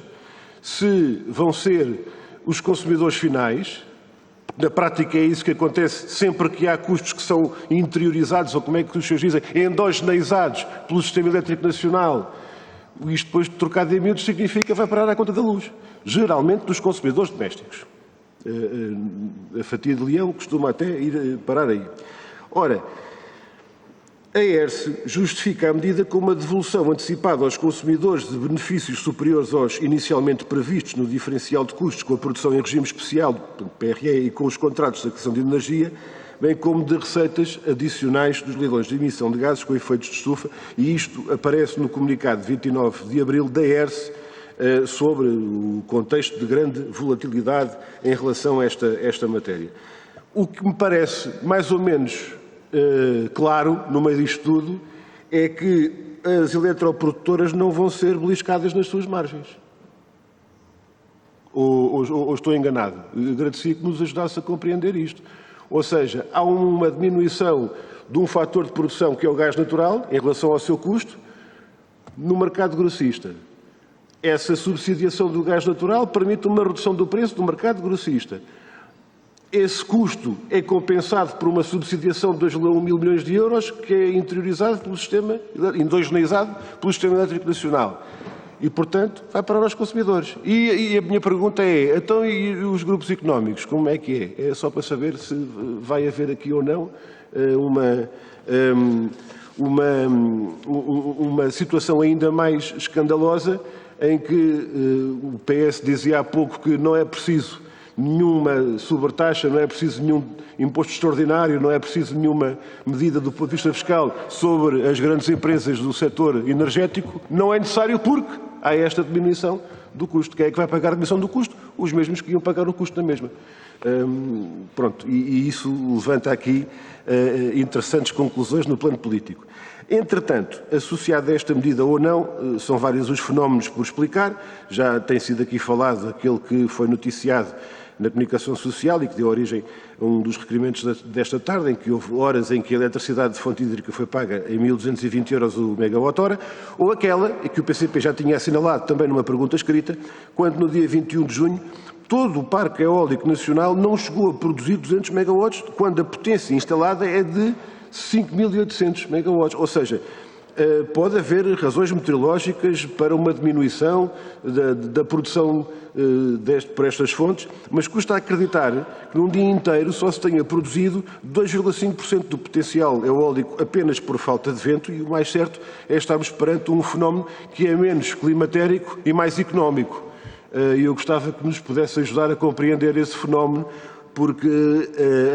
se vão ser os consumidores finais, na prática é isso que acontece sempre que há custos que são interiorizados, ou como é que os senhores dizem, endogeneizados pelo Sistema Elétrico Nacional, isto depois de trocado em miúdos significa que vai parar à conta da luz, geralmente dos consumidores domésticos. A fatia de leão costuma até ir parar aí. Ora, a ERSE justifica a medida com uma devolução antecipada aos consumidores de benefícios superiores aos inicialmente previstos no diferencial de custos com a produção em regime especial, PRE, e com os contratos de aquisição de energia, bem como de receitas adicionais dos leilões de emissão de gases com efeitos de estufa, e isto aparece no comunicado de 29 de abril da ERSE sobre o contexto de grande volatilidade em relação a esta matéria. O que me parece mais ou menos claro, no meio disto tudo, é que as eletroprodutoras não vão ser beliscadas nas suas margens. Ou estou enganado? Agradecia que nos ajudasse a compreender isto. Ou seja, há uma diminuição de um fator de produção que é o gás natural, em relação ao seu custo, no mercado grossista. Essa subsidiação do gás natural permite uma redução do preço do mercado grossista. Esse custo é compensado por uma subsidiação de 2,1 mil milhões de euros, que é interiorizado pelo sistema, endogeneizado pelo Sistema Elétrico Nacional. E, portanto, vai parar aos consumidores. E a minha pergunta é, então, e os grupos económicos, como é que é? É só para saber se vai haver aqui ou não uma situação ainda mais escandalosa, em que o PS dizia há pouco que não é preciso nenhuma sobretaxa, não é preciso nenhum imposto extraordinário, não é preciso nenhuma medida do ponto de vista fiscal sobre as grandes empresas do setor energético, não é necessário porque há esta diminuição do custo. Quem é que vai pagar a diminuição do custo? Os mesmos que iam pagar o custo na mesma. Pronto, e isso levanta aqui interessantes conclusões no plano político. Entretanto, associado a esta medida ou não, são vários os fenómenos por explicar. Já tem sido aqui falado aquele que foi noticiado na comunicação social e que deu origem a um dos requerimentos desta tarde, em que houve horas em que a eletricidade de fonte hídrica foi paga em 1.220 euros o megawatt-hora, ou aquela que o PCP já tinha assinalado também numa pergunta escrita, quando no dia 21 de junho todo o parque eólico nacional não chegou a produzir 200 megawatts, quando a potência instalada é de 5.800 megawatts. Ou seja, pode haver razões meteorológicas para uma diminuição da produção por estas fontes, mas custa acreditar que num dia inteiro só se tenha produzido 2,5% do potencial eólico apenas por falta de vento, e o mais certo é estarmos perante um fenómeno que é menos climatérico e mais económico. E eu gostava que nos pudesse ajudar a compreender esse fenómeno, porque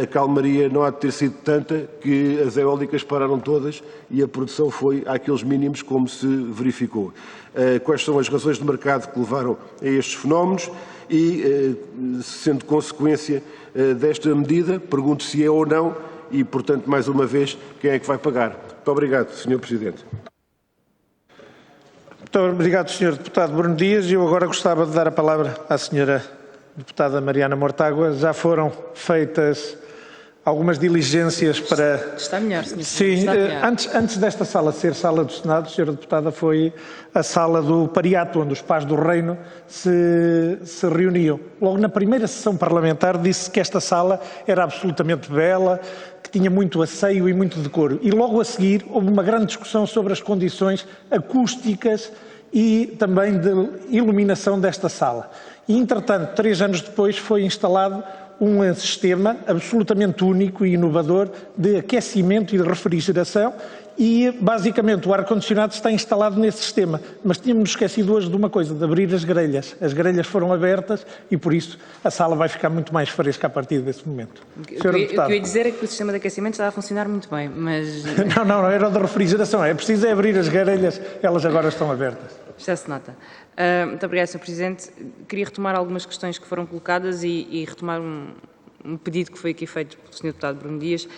a calmaria não há de ter sido tanta que as eólicas pararam todas e a produção foi àqueles mínimos como se verificou. Quais são as razões de mercado que levaram a estes fenómenos e, sendo consequência desta medida, pergunto se é ou não e, portanto, mais uma vez, quem é que vai pagar. Muito obrigado, Sr. Presidente. Muito obrigado, Sr. Deputado Bruno Dias. Eu agora gostava de dar a palavra à Sra. Deputada Mariana Mortágua. Já foram feitas algumas diligências para... Está melhor, Sr. Sim, está melhor. Antes desta sala ser sala do Senado, Sra. Deputada, foi a sala do Pariato, onde os pais do reino se reuniam. Logo na primeira sessão parlamentar disse que esta sala era absolutamente bela, que tinha muito asseio e muito decoro. E logo a seguir houve uma grande discussão sobre as condições acústicas e também de iluminação desta sala. E, entretanto, 3 anos depois foi instalado um sistema absolutamente único e inovador de aquecimento e de refrigeração e, basicamente, o ar-condicionado está instalado nesse sistema. Mas tínhamos esquecido hoje de uma coisa, de abrir as grelhas. As grelhas foram abertas e, por isso, a sala vai ficar muito mais fresca a partir desse momento. O que eu ia dizer é que o sistema de aquecimento estava a funcionar muito bem, mas... Não, era de refrigeração. É preciso abrir as grelhas, elas agora estão abertas. Já se nota. Muito obrigada, Sr. Presidente. Queria retomar algumas questões que foram colocadas e retomar um pedido que foi aqui feito pelo Sr. Deputado Bruno Dias,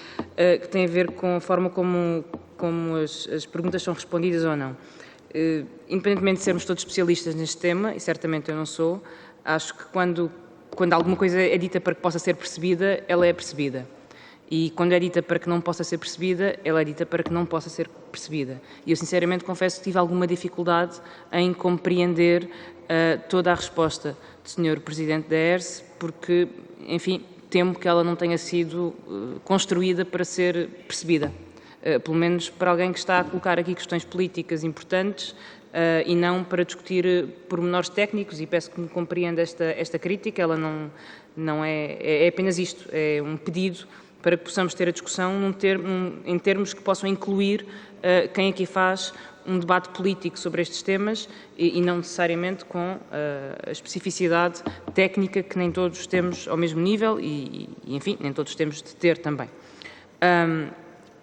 que tem a ver com a forma como as perguntas são respondidas ou não. Independentemente de sermos todos especialistas neste tema, e certamente eu não sou, acho que quando alguma coisa é dita para que possa ser percebida, ela é percebida. E quando é dita para que não possa ser percebida, ela é dita para que não possa ser percebida. E eu, sinceramente, confesso que tive alguma dificuldade em compreender toda a resposta do Sr. Presidente da ERSE, porque, enfim, temo que ela não tenha sido construída para ser percebida. Pelo menos para alguém que está a colocar aqui questões políticas importantes e não para discutir pormenores técnicos, e peço que me compreenda esta crítica. Ela não é apenas isto, é um pedido para que possamos ter a discussão em termos que possam incluir quem aqui faz um debate político sobre estes temas e não necessariamente com a especificidade técnica que nem todos temos ao mesmo nível e enfim, nem todos temos de ter também.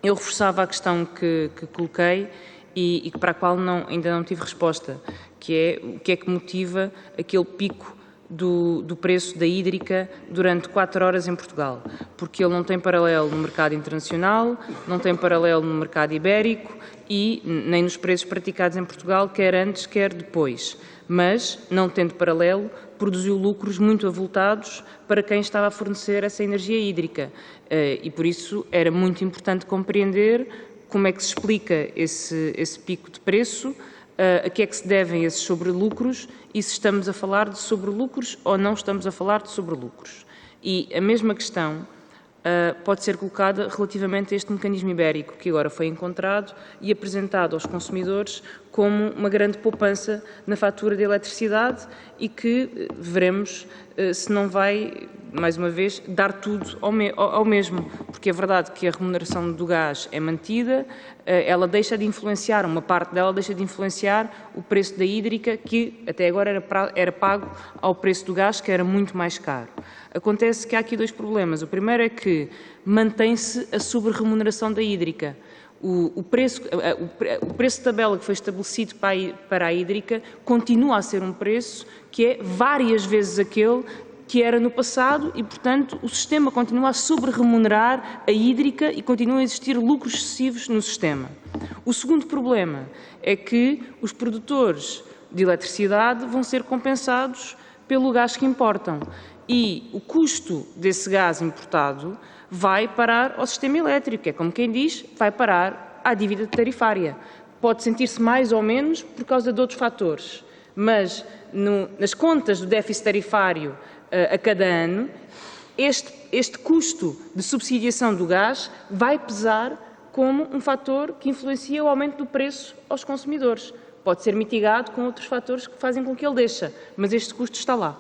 Eu reforçava a questão que coloquei e para a qual ainda não tive resposta, que é o que é que motiva aquele pico do preço da hídrica durante 4 horas em Portugal, porque ele não tem paralelo no mercado internacional, não tem paralelo no mercado ibérico e nem nos preços praticados em Portugal, quer antes, quer depois. Mas, não tendo paralelo, produziu lucros muito avultados para quem estava a fornecer essa energia hídrica. E por isso era muito importante compreender como é que se explica esse pico de preço, a que é que se devem esses sobrelucros e se estamos a falar de sobrelucros ou não estamos a falar de sobrelucros. E a mesma questão pode ser colocada relativamente a este mecanismo ibérico, que agora foi encontrado e apresentado aos consumidores como uma grande poupança na fatura de eletricidade e que veremos se não vai mais uma vez, dar tudo ao mesmo, porque é verdade que a remuneração do gás é mantida, ela deixa de influenciar, uma parte dela deixa de influenciar o preço da hídrica, que até agora era pago ao preço do gás, que era muito mais caro. Acontece que há aqui dois problemas. O primeiro é que mantém-se a sobre-remuneração da hídrica. O preço de tabela que foi estabelecido para a hídrica continua a ser um preço que é várias vezes aquele que era no passado e, portanto, o sistema continua a sobre-remunerar a hídrica e continuam a existir lucros excessivos no sistema. O segundo problema é que os produtores de eletricidade vão ser compensados pelo gás que importam e o custo desse gás importado vai parar ao sistema elétrico, é como quem diz, vai parar à dívida tarifária. Pode sentir-se mais ou menos por causa de outros fatores, mas nas contas do déficit tarifário a cada ano, este custo de subsidiação do gás vai pesar como um fator que influencia o aumento do preço aos consumidores. Pode ser mitigado com outros fatores que fazem com que ele deixe, mas este custo está lá.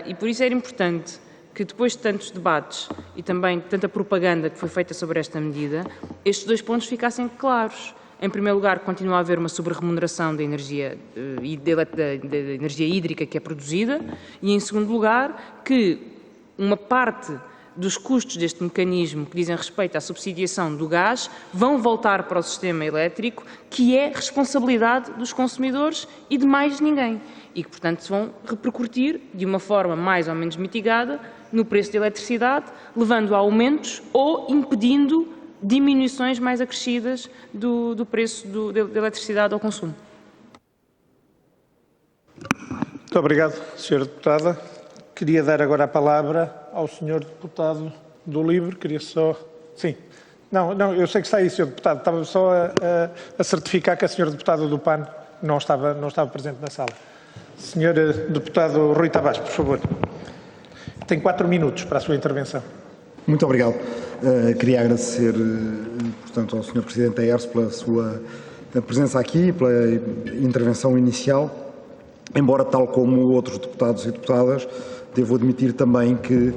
E por isso era importante que depois de tantos debates e também tanta propaganda que foi feita sobre esta medida, estes dois pontos ficassem claros. Em primeiro lugar, continua a haver uma sobre-remuneração da energia hídrica que é produzida e, em segundo lugar, que uma parte dos custos deste mecanismo que dizem respeito à subsidiação do gás vão voltar para o sistema elétrico, que é responsabilidade dos consumidores e de mais ninguém. E que, portanto, se vão repercutir de uma forma mais ou menos mitigada no preço da eletricidade, levando a aumentos ou impedindo diminuições mais acrescidas do preço da eletricidade ao consumo. Muito obrigado, Sra. Deputada. Queria dar agora a palavra ao Sr. Deputado do LIVRE. Queria só... Sim. Não, eu sei que está aí, Sr. Deputado. Estava só a certificar que a Sra. Deputada do PAN não estava presente na sala. Sr. Deputado Rui Tavares, por favor. Tem 4 minutos para a sua intervenção. Muito obrigado. Queria agradecer, portanto, ao Sr. Presidente da ERSE pela sua presença aqui, pela intervenção inicial, embora, tal como outros deputados e deputadas, devo admitir também que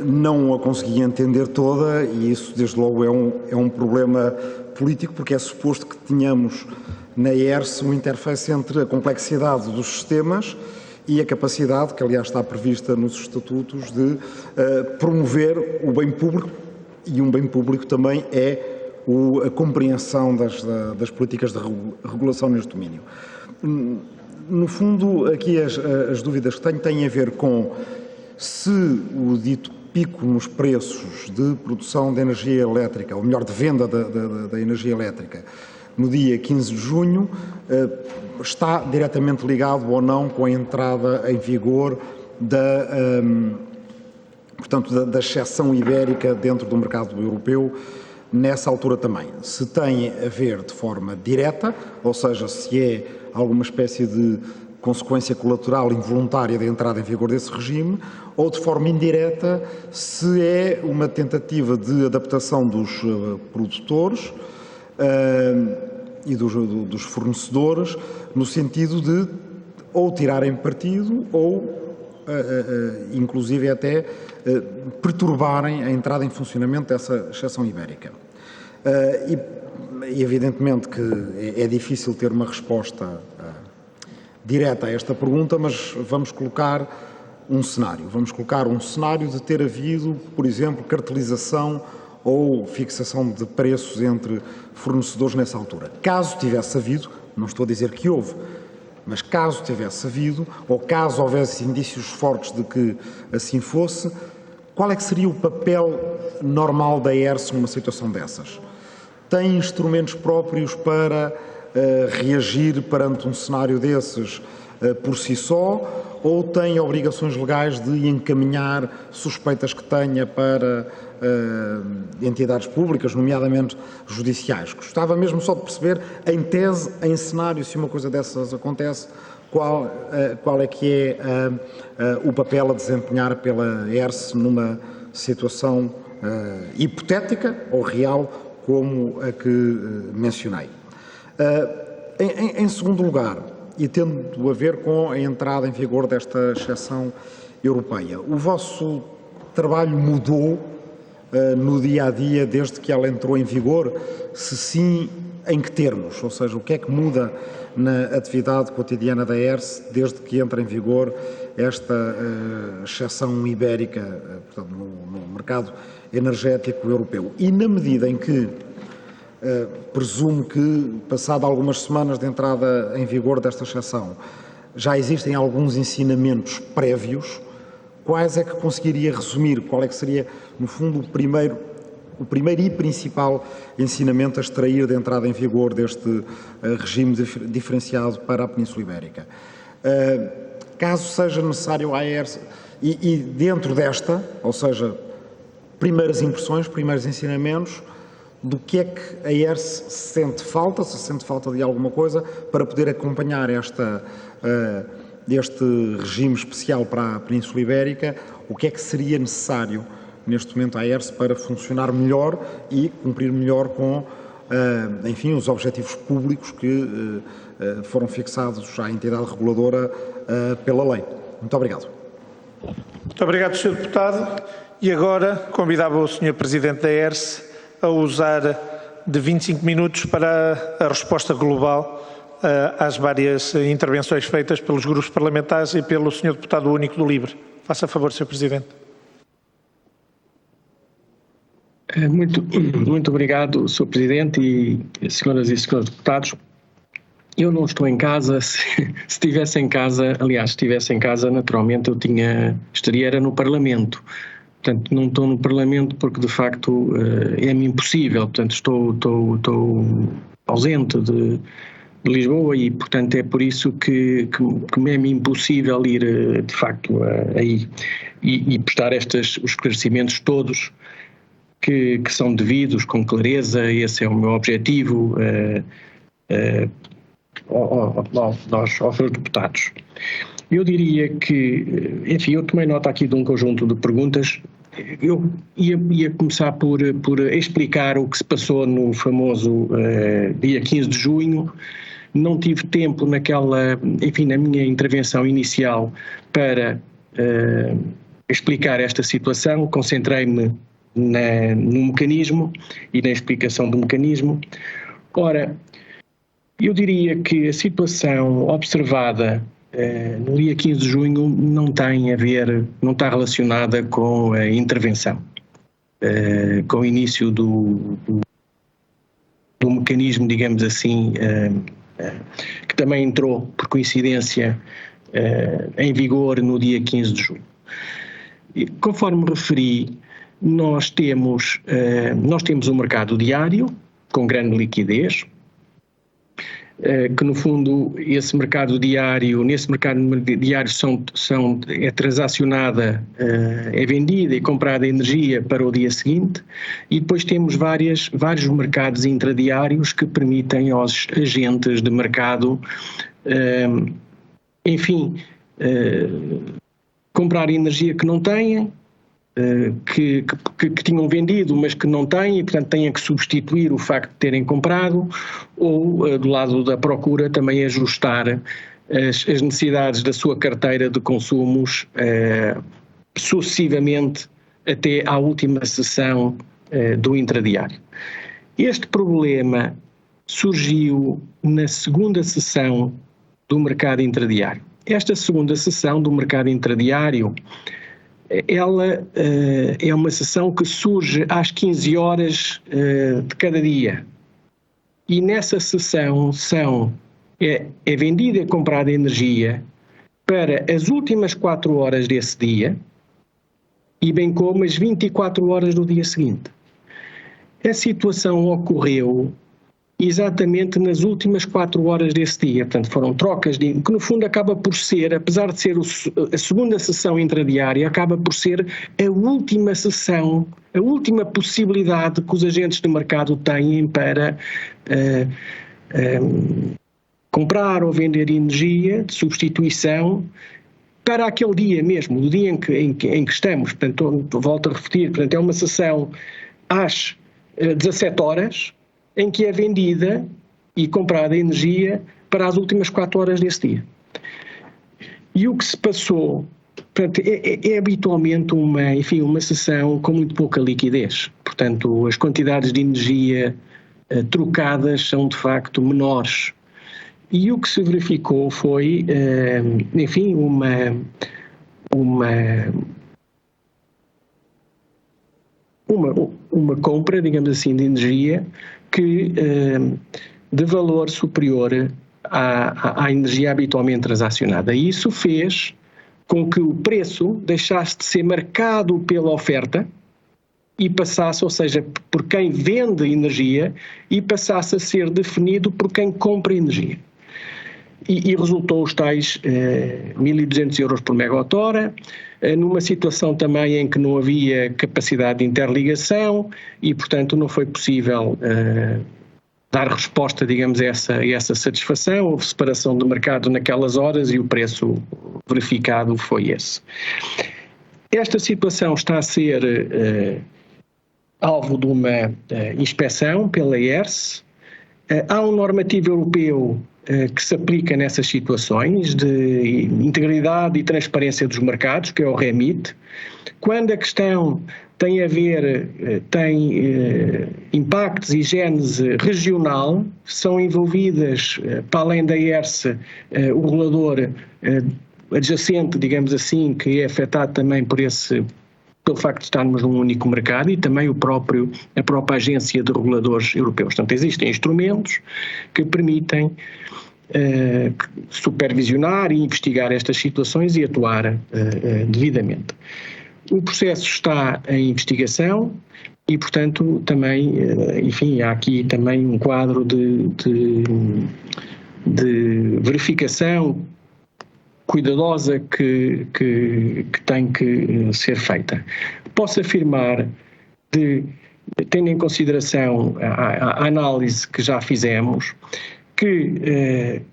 não a consegui entender toda e isso, desde logo, é um problema político, porque é suposto que tenhamos na ERSE uma interface entre a complexidade dos sistemas e a capacidade, que aliás está prevista nos estatutos, de promover o bem público, e um bem público também é a compreensão das políticas de regulação neste domínio. No fundo, aqui as dúvidas que tenho têm a ver com se o dito pico nos preços de produção de energia elétrica, ou melhor, de venda da energia elétrica, no dia 15 de junho, está diretamente ligado ou não com a entrada em vigor da exceção ibérica dentro do mercado europeu, nessa altura também. Se tem a ver de forma direta, ou seja, se é alguma espécie de consequência colateral involuntária da entrada em vigor desse regime, ou de forma indireta, se é uma tentativa de adaptação dos produtores e dos fornecedores, no sentido de ou tirarem partido ou, inclusive, até perturbarem a entrada em funcionamento dessa exceção ibérica. E evidentemente que é difícil ter uma resposta direta a esta pergunta, mas vamos colocar um cenário. Vamos colocar um cenário de ter havido, por exemplo, cartelização ou fixação de preços entre fornecedores nessa altura. Caso tivesse havido, não estou a dizer que houve, mas caso tivesse havido, ou caso houvesse indícios fortes de que assim fosse, qual é que seria o papel normal da ERSE numa situação dessas? Tem instrumentos próprios para reagir perante um cenário desses por si só, ou tem obrigações legais de encaminhar suspeitas que tenha para entidades públicas, nomeadamente judiciais? Gostava mesmo só de perceber, em tese, em cenário, se uma coisa dessas acontece, qual é que é o papel a desempenhar pela ERSE numa situação hipotética ou real como a que mencionei. Em segundo lugar, e tendo a ver com a entrada em vigor desta exceção Europeia. O vosso trabalho mudou no dia-a-dia desde que ela entrou em vigor? Se sim, em que termos? Ou seja, o que é que muda na atividade cotidiana da ERSE desde que entra em vigor esta exceção ibérica, portanto, no mercado energético europeu? E na medida em que, presumo que, passado algumas semanas de entrada em vigor desta exceção, já existem alguns ensinamentos prévios, quais é que conseguiria resumir? Qual é que seria, no fundo, o primeiro e principal ensinamento a extrair da entrada em vigor deste regime diferenciado para a Península Ibérica? Caso seja necessário a ERSE, e dentro desta, ou seja, primeiras impressões, primeiros ensinamentos, do que é que a ERSE sente falta, se sente falta de alguma coisa, para poder acompanhar este regime especial para a Península Ibérica, o que é que seria necessário neste momento à ERSE para funcionar melhor e cumprir melhor com, enfim, os objetivos públicos que foram fixados à entidade reguladora pela lei. Muito obrigado. Muito obrigado, Sr. Deputado. E agora convidava o Sr. Presidente da ERSE a usar de 25 minutos para a resposta global às várias intervenções feitas pelos grupos parlamentares e pelo Sr. Deputado Único do LIVRE. Faça favor, Sr. Presidente. Muito obrigado, Sr. Presidente e senhoras e senhores deputados. Eu não estou em casa, se estivesse em casa, aliás, se estivesse em casa, naturalmente estaria no Parlamento. Portanto, não estou no Parlamento porque, de facto, é-me impossível. Portanto, estou ausente de Lisboa e, portanto, é por isso que me é impossível ir, de facto, aí e prestar os esclarecimentos todos que são devidos, com clareza. Esse é o meu objetivo aos seus deputados. Eu diria que, enfim, eu tomei nota aqui de um conjunto de perguntas. Eu ia começar por explicar o que se passou no famoso dia 15 de junho. Não tive tempo na minha intervenção inicial para explicar esta situação. Concentrei-me no mecanismo e na explicação do mecanismo. Ora, eu diria que a situação observada no dia 15 de junho não está relacionada com a intervenção, com o início do mecanismo, digamos assim, que também entrou, por coincidência, em vigor no dia 15 de junho. E, conforme referi, nós temos um mercado diário com grande liquidez, que no fundo nesse mercado diário é transacionada, é vendida e comprada energia para o dia seguinte, e depois temos vários mercados intradiários que permitem aos agentes de mercado, comprar energia que não têm, que tinham vendido, mas que não têm e, portanto, têm que substituir o facto de terem comprado, ou, do lado da procura, também ajustar as necessidades da sua carteira de consumos sucessivamente até à última sessão do intradiário. Este problema surgiu na segunda sessão do mercado intradiário. Esta segunda sessão do mercado intradiário, ela é uma sessão que surge às 15 horas de cada dia. E nessa sessão é vendida e comprada energia para as últimas 4 horas desse dia e bem como as 24 horas do dia seguinte. A situação ocorreu exatamente nas últimas 4 horas desse dia. Portanto, foram trocas que no fundo acaba por ser, apesar de ser a segunda sessão intradiária, acaba por ser a última sessão, a última possibilidade que os agentes de mercado têm para comprar ou vender energia de substituição para aquele dia mesmo, o dia em que estamos. Portanto, volto a repetir, portanto, é uma sessão às 17 horas, em que é vendida e comprada energia para as últimas 4 horas desse dia. E o que se passou Portanto, é habitualmente uma sessão com muito pouca liquidez. Portanto, as quantidades de energia trocadas são de facto menores. E o que se verificou foi, enfim, uma compra, digamos assim, de energia que de valor superior à energia habitualmente transacionada. E isso fez com que o preço deixasse de ser marcado pela oferta e passasse, ou seja, por quem vende energia, e passasse a ser definido por quem compra energia. E resultou os tais 1.200 euros por megawatt-hora, numa situação também em que não havia capacidade de interligação e, portanto, não foi possível dar resposta, digamos, a essa satisfação. Houve separação de mercado naquelas horas e o preço verificado foi esse. Esta situação está a ser alvo de uma inspeção pela ERSE. Há um normativo europeu que se aplica nessas situações de integridade e transparência dos mercados, que é o REMIT. Quando a questão tem impactos e gênese regional, são envolvidas, para além da ERSE, o regulador adjacente, digamos assim, que é afetado também pelo facto de estarmos num único mercado, e também a própria agência de reguladores europeus. Portanto, existem instrumentos que permitem supervisionar e investigar estas situações e atuar devidamente. O processo está em investigação e, portanto, também, enfim, há aqui também um quadro de verificação cuidadosa que tem que ser feita. Posso afirmar, tendo em consideração a análise que já fizemos, que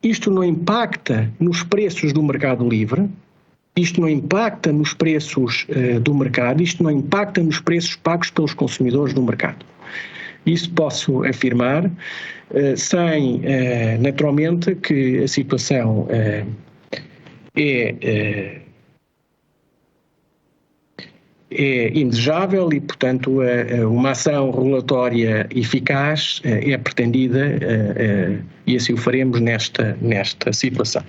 isto não impacta nos preços do mercado livre, isto não impacta nos preços do mercado, isto não impacta nos preços pagos pelos consumidores do mercado. Isso posso afirmar, sem, naturalmente, que a situação é indesejável e, portanto, uma ação regulatória eficaz é pretendida e assim o faremos nesta situação.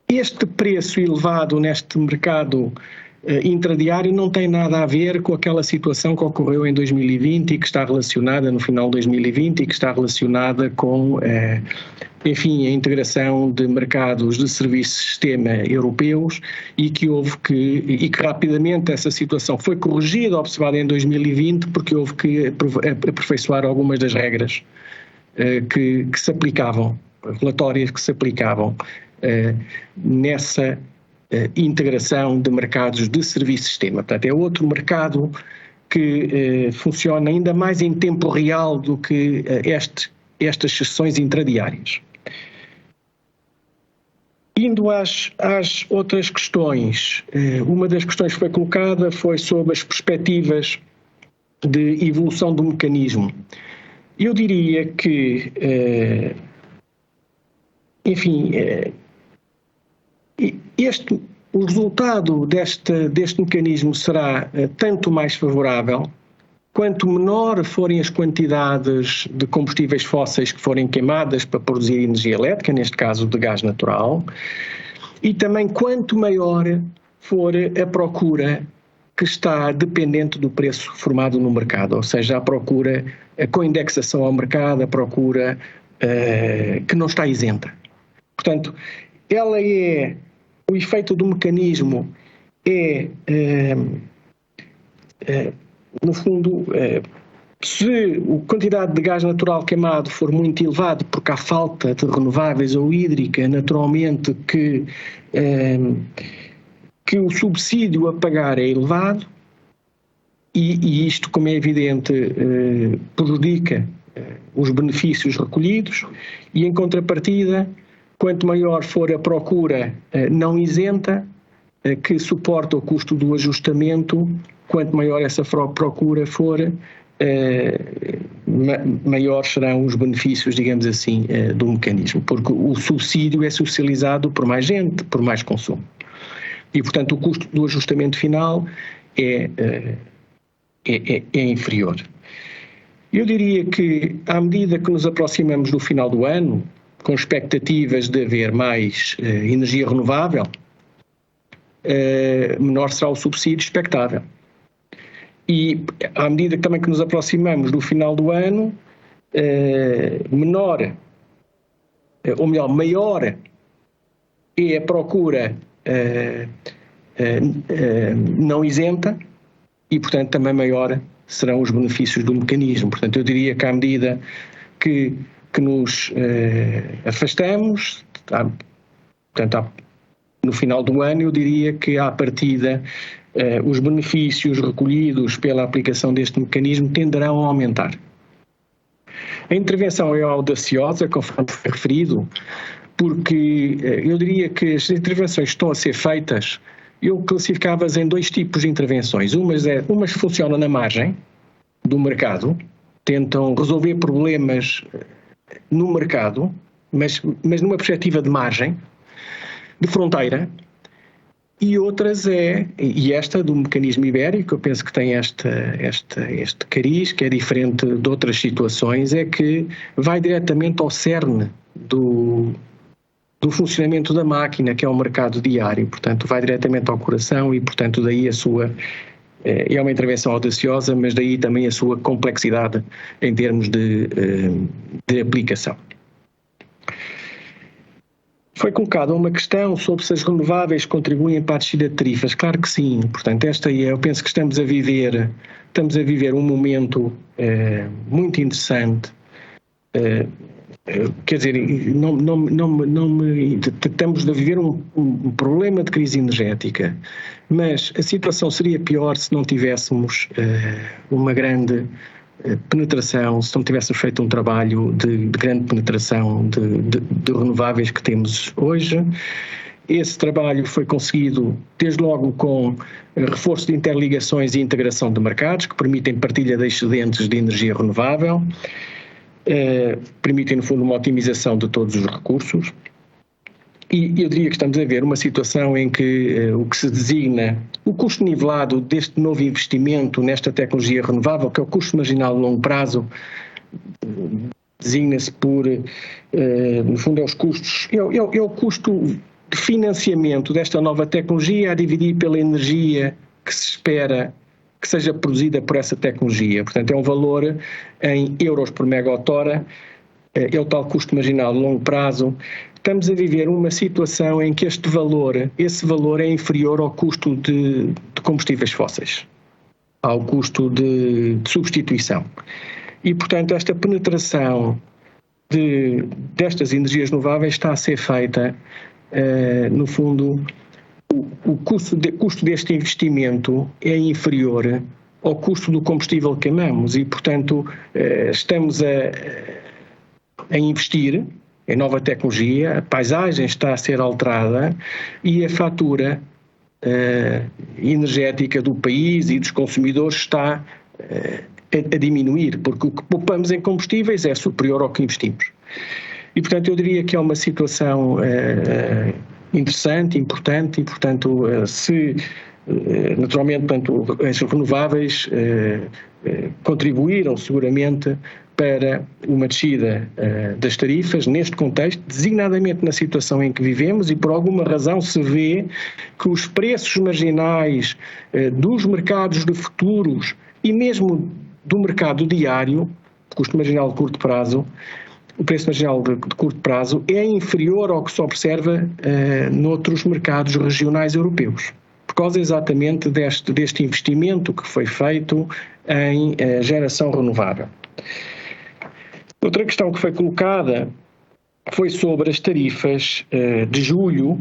Este preço elevado neste mercado intradiário não tem nada a ver com aquela situação que ocorreu em 2020 e que está relacionada, no final de 2020, e que está relacionada com, enfim, a integração de mercados de serviços de sistema europeus e que rapidamente essa situação foi corrigida, observada em 2020, porque houve que aperfeiçoar algumas das regras que se aplicavam, regulatórias que se aplicavam nessa integração de mercados de serviço de sistema. Portanto, é outro mercado que funciona ainda mais em tempo real do que estas sessões intradiárias. Indo às outras questões, uma das questões que foi colocada foi sobre as perspectivas de evolução do mecanismo. Eu diria que, enfim, o resultado deste mecanismo será tanto mais favorável quanto menor forem as quantidades de combustíveis fósseis que forem queimadas para produzir energia elétrica, neste caso de gás natural, e também quanto maior for a procura que está dependente do preço formado no mercado, ou seja, a procura com indexação ao mercado, a procura que não está isenta. Portanto, o efeito do mecanismo no fundo, se a quantidade de gás natural queimado for muito elevado porque há falta de renováveis ou hídrica, naturalmente que o subsídio a pagar é elevado e isto, como é evidente, prejudica os benefícios recolhidos e, em contrapartida, quanto maior for a procura não isenta, que suporta o custo do ajustamento, quanto maior essa procura for, maiores serão os benefícios, digamos assim, do mecanismo, porque o subsídio é socializado por mais gente, por mais consumo. E, portanto, o custo do ajustamento final é inferior. Eu diria que, à medida que nos aproximamos do final do ano, com expectativas de haver mais energia renovável, menor será o subsídio expectável. E, à medida também que nos aproximamos do final do ano, maior é a procura não isenta e, portanto, também maior serão os benefícios do mecanismo. Portanto, eu diria que à medida que nos afastamos, portanto, no final do ano, eu diria que à partida os benefícios recolhidos pela aplicação deste mecanismo tenderão a aumentar. A intervenção é audaciosa, conforme foi referido, porque eu diria que as intervenções que estão a ser feitas, eu classificava-as em dois tipos de intervenções. Umas funcionam na margem do mercado, tentam resolver problemas no mercado, mas numa perspectiva de margem, de fronteira, e outras e esta do mecanismo ibérico, eu penso que tem este cariz, que é diferente de outras situações, é que vai diretamente ao cerne do funcionamento da máquina, que é o mercado diário, portanto vai diretamente ao coração e, portanto, daí a sua... É uma intervenção audaciosa, mas daí também a sua complexidade em termos de aplicação. Foi colocada uma questão sobre se as renováveis contribuem para a descida de tarifas. Claro que sim. Portanto, eu penso que estamos a viver um momento muito interessante. Quer dizer, estamos a viver um problema de crise energética, mas a situação seria pior se não tivéssemos uma grande penetração, se não tivéssemos feito um trabalho de grande penetração de renováveis que temos hoje. Esse trabalho foi conseguido desde logo com reforço de interligações e integração de mercados que permitem partilha de excedentes de energia renovável, permitem no fundo uma otimização de todos os recursos. E eu diria que estamos a ver uma situação em que o que se designa o custo nivelado deste novo investimento nesta tecnologia renovável, que é o custo marginal a longo prazo, designa-se por, no fundo, é o custo de financiamento desta nova tecnologia a dividir pela energia que se espera que seja produzida por essa tecnologia. Portanto, é um valor em euros por megawatt-hora, é o tal custo marginal a longo prazo. Estamos a viver uma situação em que esse valor é inferior ao custo de combustíveis fósseis, ao custo de substituição. E, portanto, esta penetração destas energias renováveis está a ser feita, no fundo, o custo deste investimento é inferior ao custo do combustível que queimamos e, portanto, estamos a investir em nova tecnologia, a paisagem está a ser alterada e a fatura energética do país e dos consumidores está a diminuir, porque o que poupamos em combustíveis é superior ao que investimos. E, portanto, eu diria que é uma situação interessante, importante e, portanto, naturalmente, portanto, as renováveis contribuíram seguramente para uma descida das tarifas neste contexto, designadamente na situação em que vivemos, e por alguma razão se vê que os preços marginais dos mercados de futuros e mesmo do mercado diário, custo marginal de curto prazo, o preço marginal de curto prazo é inferior ao que se observa noutros mercados regionais europeus, por causa exatamente deste investimento que foi feito em geração renovável. Outra questão que foi colocada foi sobre as tarifas de julho,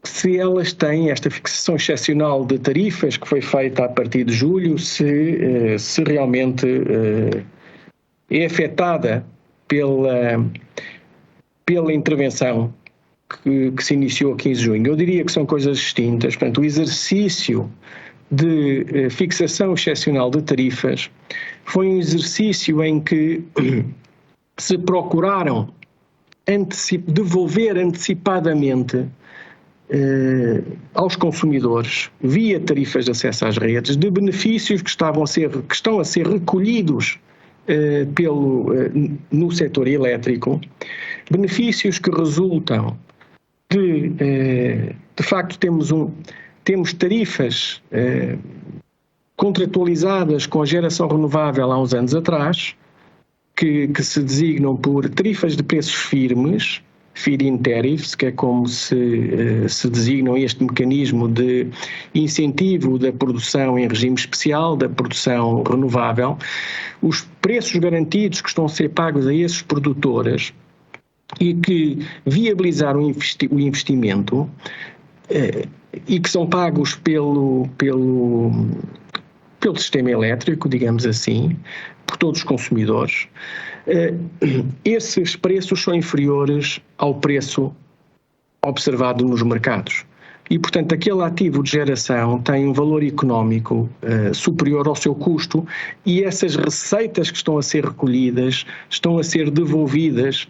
se elas têm esta fixação excepcional de tarifas que foi feita a partir de julho, se realmente é afetada pela intervenção que se iniciou a 15 de junho. Eu diria que são coisas distintas. Portanto, o exercício de fixação excepcional de tarifas foi um exercício em que se procuraram devolver antecipadamente aos consumidores, via tarifas de acesso às redes, de benefícios que estão a ser recolhidos no setor elétrico, benefícios que resultam de facto, temos tarifas contratualizadas com a geração renovável há uns anos atrás, que se designam por tarifas de preços firmes, feed-in tariffs, que é como se designam este mecanismo de incentivo da produção em regime especial, da produção renovável. Os preços garantidos que estão a ser pagos a esses produtores e que viabilizaram o investimento e que são pagos pelo sistema elétrico, digamos assim, por todos os consumidores, esses preços são inferiores ao preço observado nos mercados. E, portanto, aquele ativo de geração tem um valor económico superior ao seu custo e essas receitas que estão a ser recolhidas estão a ser devolvidas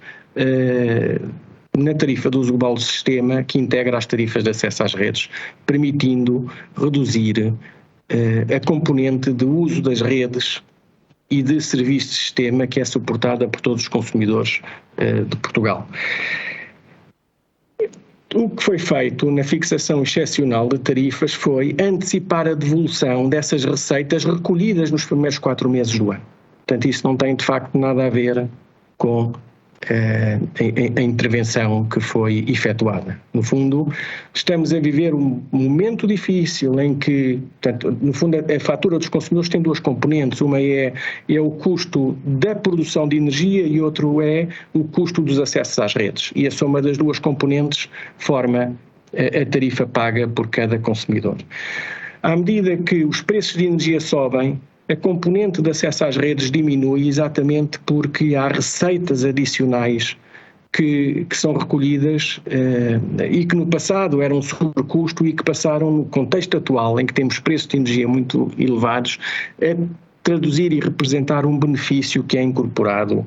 na tarifa do uso global do sistema, que integra as tarifas de acesso às redes, permitindo reduzir a componente de uso das redes e de serviço de sistema que é suportada por todos os consumidores de Portugal. O que foi feito na fixação excepcional de tarifas foi antecipar a devolução dessas receitas recolhidas nos primeiros 4 meses do ano. Portanto, isso não tem de facto nada a ver com a intervenção que foi efetuada. No fundo, estamos a viver um momento difícil em que, portanto, no fundo, a fatura dos consumidores tem 2 componentes. Uma é o custo da produção de energia e outro é o custo dos acessos às redes. E a soma das 2 componentes forma a tarifa paga por cada consumidor. À medida que os preços de energia sobem, a componente de acesso às redes diminui exatamente porque há receitas adicionais que são recolhidas e que no passado eram sobrecusto e que passaram no contexto atual, em que temos preços de energia muito elevados, a traduzir e representar um benefício que é incorporado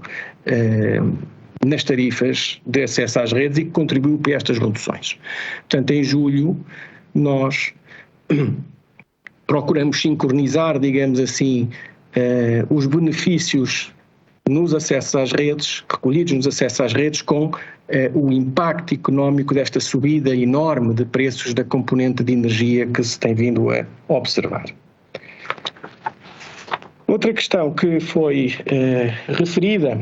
nas tarifas de acesso às redes e que contribuiu para estas reduções. Portanto, em julho, nós procuramos sincronizar, digamos assim, os benefícios nos acessos às redes, recolhidos nos acessos às redes, com o impacto económico desta subida enorme de preços da componente de energia que se tem vindo a observar. Outra questão que foi referida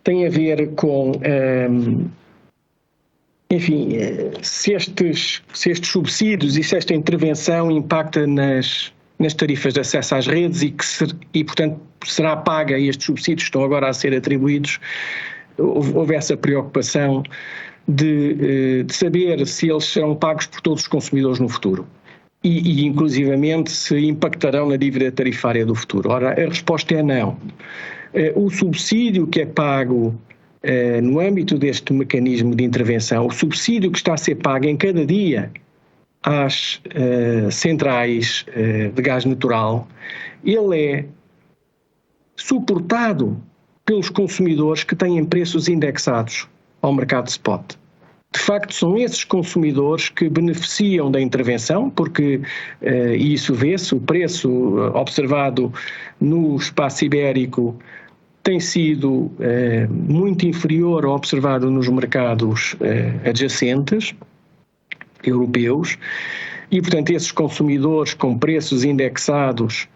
tem a ver com enfim, se estes subsídios e se esta intervenção impacta nas tarifas de acesso às redes e, portanto, será paga e estes subsídios estão agora a ser atribuídos, houve essa preocupação de saber se eles serão pagos por todos os consumidores no futuro e inclusivamente, se impactarão na dívida tarifária do futuro. Ora, a resposta é não. O subsídio que é pago no âmbito deste mecanismo de intervenção, o subsídio que está a ser pago em cada dia às centrais de gás natural, ele é suportado pelos consumidores que têm preços indexados ao mercado spot. De facto, são esses consumidores que beneficiam da intervenção, porque, e isso vê-se, o preço observado no espaço ibérico tem sido muito inferior ao observado nos mercados adjacentes europeus e, portanto, esses consumidores com preços indexados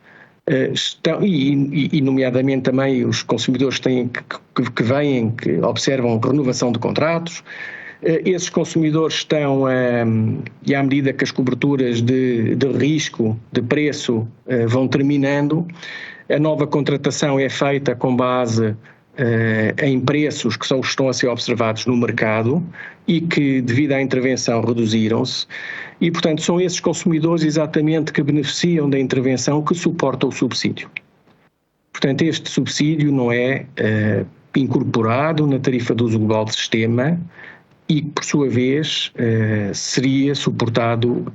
estão, e nomeadamente também os consumidores que observam renovação de contratos, esses consumidores estão, e à medida que as coberturas de risco, de preço vão terminando, a nova contratação é feita com base em preços que estão a ser observados no mercado e que, devido à intervenção, reduziram-se. E, portanto, são esses consumidores exatamente que beneficiam da intervenção que suportam o subsídio. Portanto, este subsídio não é incorporado na tarifa do uso global do sistema e, por sua vez, seria suportado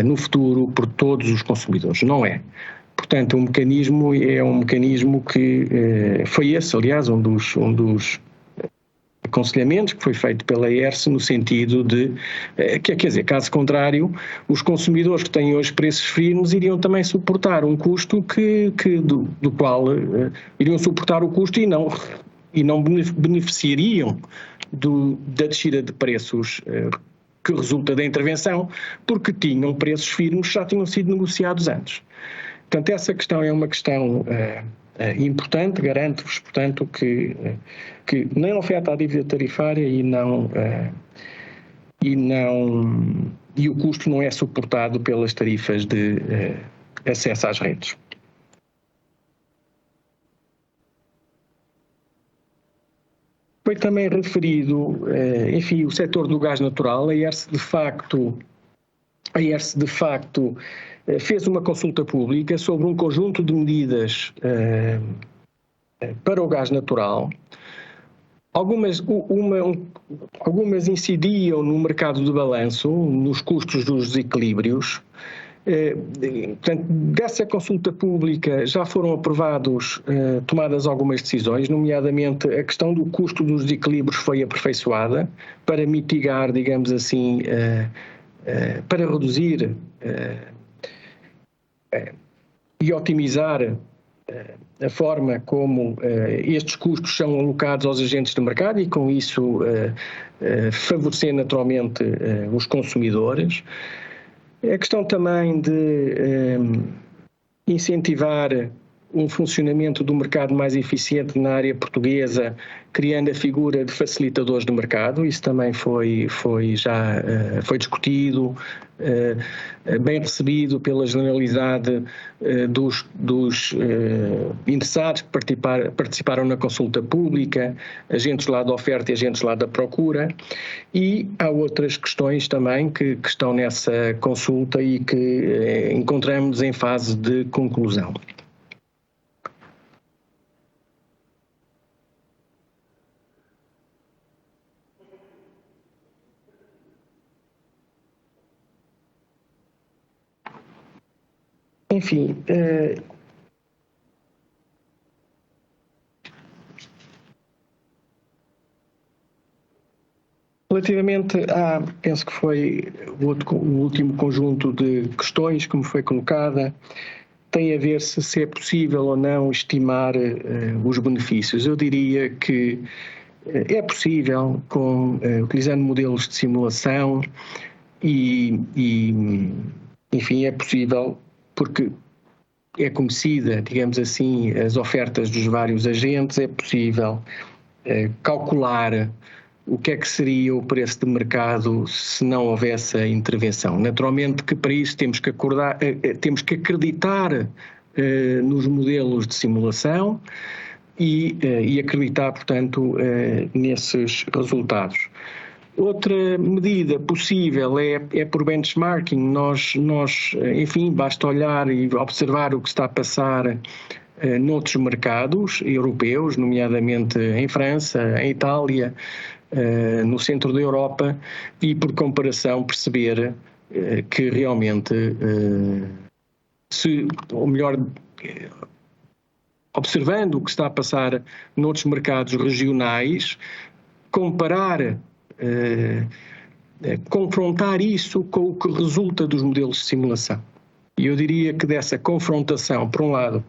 no futuro por todos os consumidores. Não é. Portanto, o mecanismo é um mecanismo que foi esse, aliás, um dos aconselhamentos que foi feito pela ERSE no sentido de, quer dizer, caso contrário, os consumidores que têm hoje preços firmes iriam também suportar um custo do qual iriam suportar o custo e não beneficiariam da descida de preços que resulta da intervenção, porque tinham preços firmes que já tinham sido negociados antes. Portanto, essa questão é uma questão importante, garanto-vos, portanto, que não afeta a dívida tarifária e o custo não é suportado pelas tarifas de acesso às redes. Foi também referido, enfim, o setor do gás natural. A ERSE de facto fez uma consulta pública sobre um conjunto de medidas para o gás natural. Algumas incidiam no mercado de balanço, nos custos dos desequilíbrios. Portanto, dessa consulta pública já foram tomadas algumas decisões, nomeadamente a questão do custo dos desequilíbrios foi aperfeiçoada para mitigar, digamos assim, para reduzir e otimizar a forma como estes custos são alocados aos agentes de mercado e com isso favorecer naturalmente os consumidores. A questão também de incentivar um funcionamento do mercado mais eficiente na área portuguesa, criando a figura de facilitadores do mercado. Isso também foi discutido, bem recebido pela generalidade dos interessados que participaram na consulta pública, agentes lá da oferta e agentes lá da procura. E há outras questões também que estão nessa consulta e que encontramos em fase de conclusão. Enfim, relativamente penso que foi o último conjunto de questões que me foi colocada, tem a ver se é possível ou não estimar os benefícios. Eu diria que é possível, utilizando modelos de simulação enfim, é possível porque é conhecida, digamos assim, as ofertas dos vários agentes, é possível calcular o que é que seria o preço de mercado se não houvesse a intervenção. Naturalmente que para isso temos que acreditar nos modelos de simulação e acreditar, portanto, nesses resultados. Outra medida possível é por benchmarking. Nós, enfim, basta olhar e observar o que está a passar noutros mercados europeus, nomeadamente em França, em Itália, no centro da Europa, e por comparação perceber que realmente, ou melhor, observando o que está a passar noutros mercados regionais, comparar, confrontar isso com o que resulta dos modelos de simulação. E eu diria que dessa confrontação, por um lado,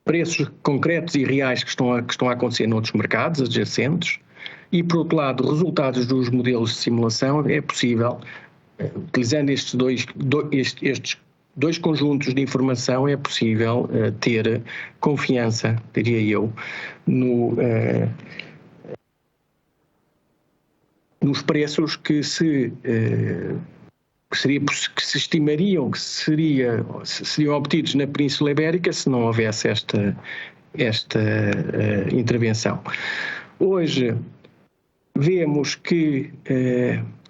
preços concretos e reais que estão a acontecer noutros mercados adjacentes, e por outro lado, resultados dos modelos de simulação, é possível, utilizando estes dois conjuntos de informação, é possível ter confiança, diria eu, nos preços que se estimariam que seriam obtidos na Península Ibérica se não houvesse esta intervenção. Hoje vemos que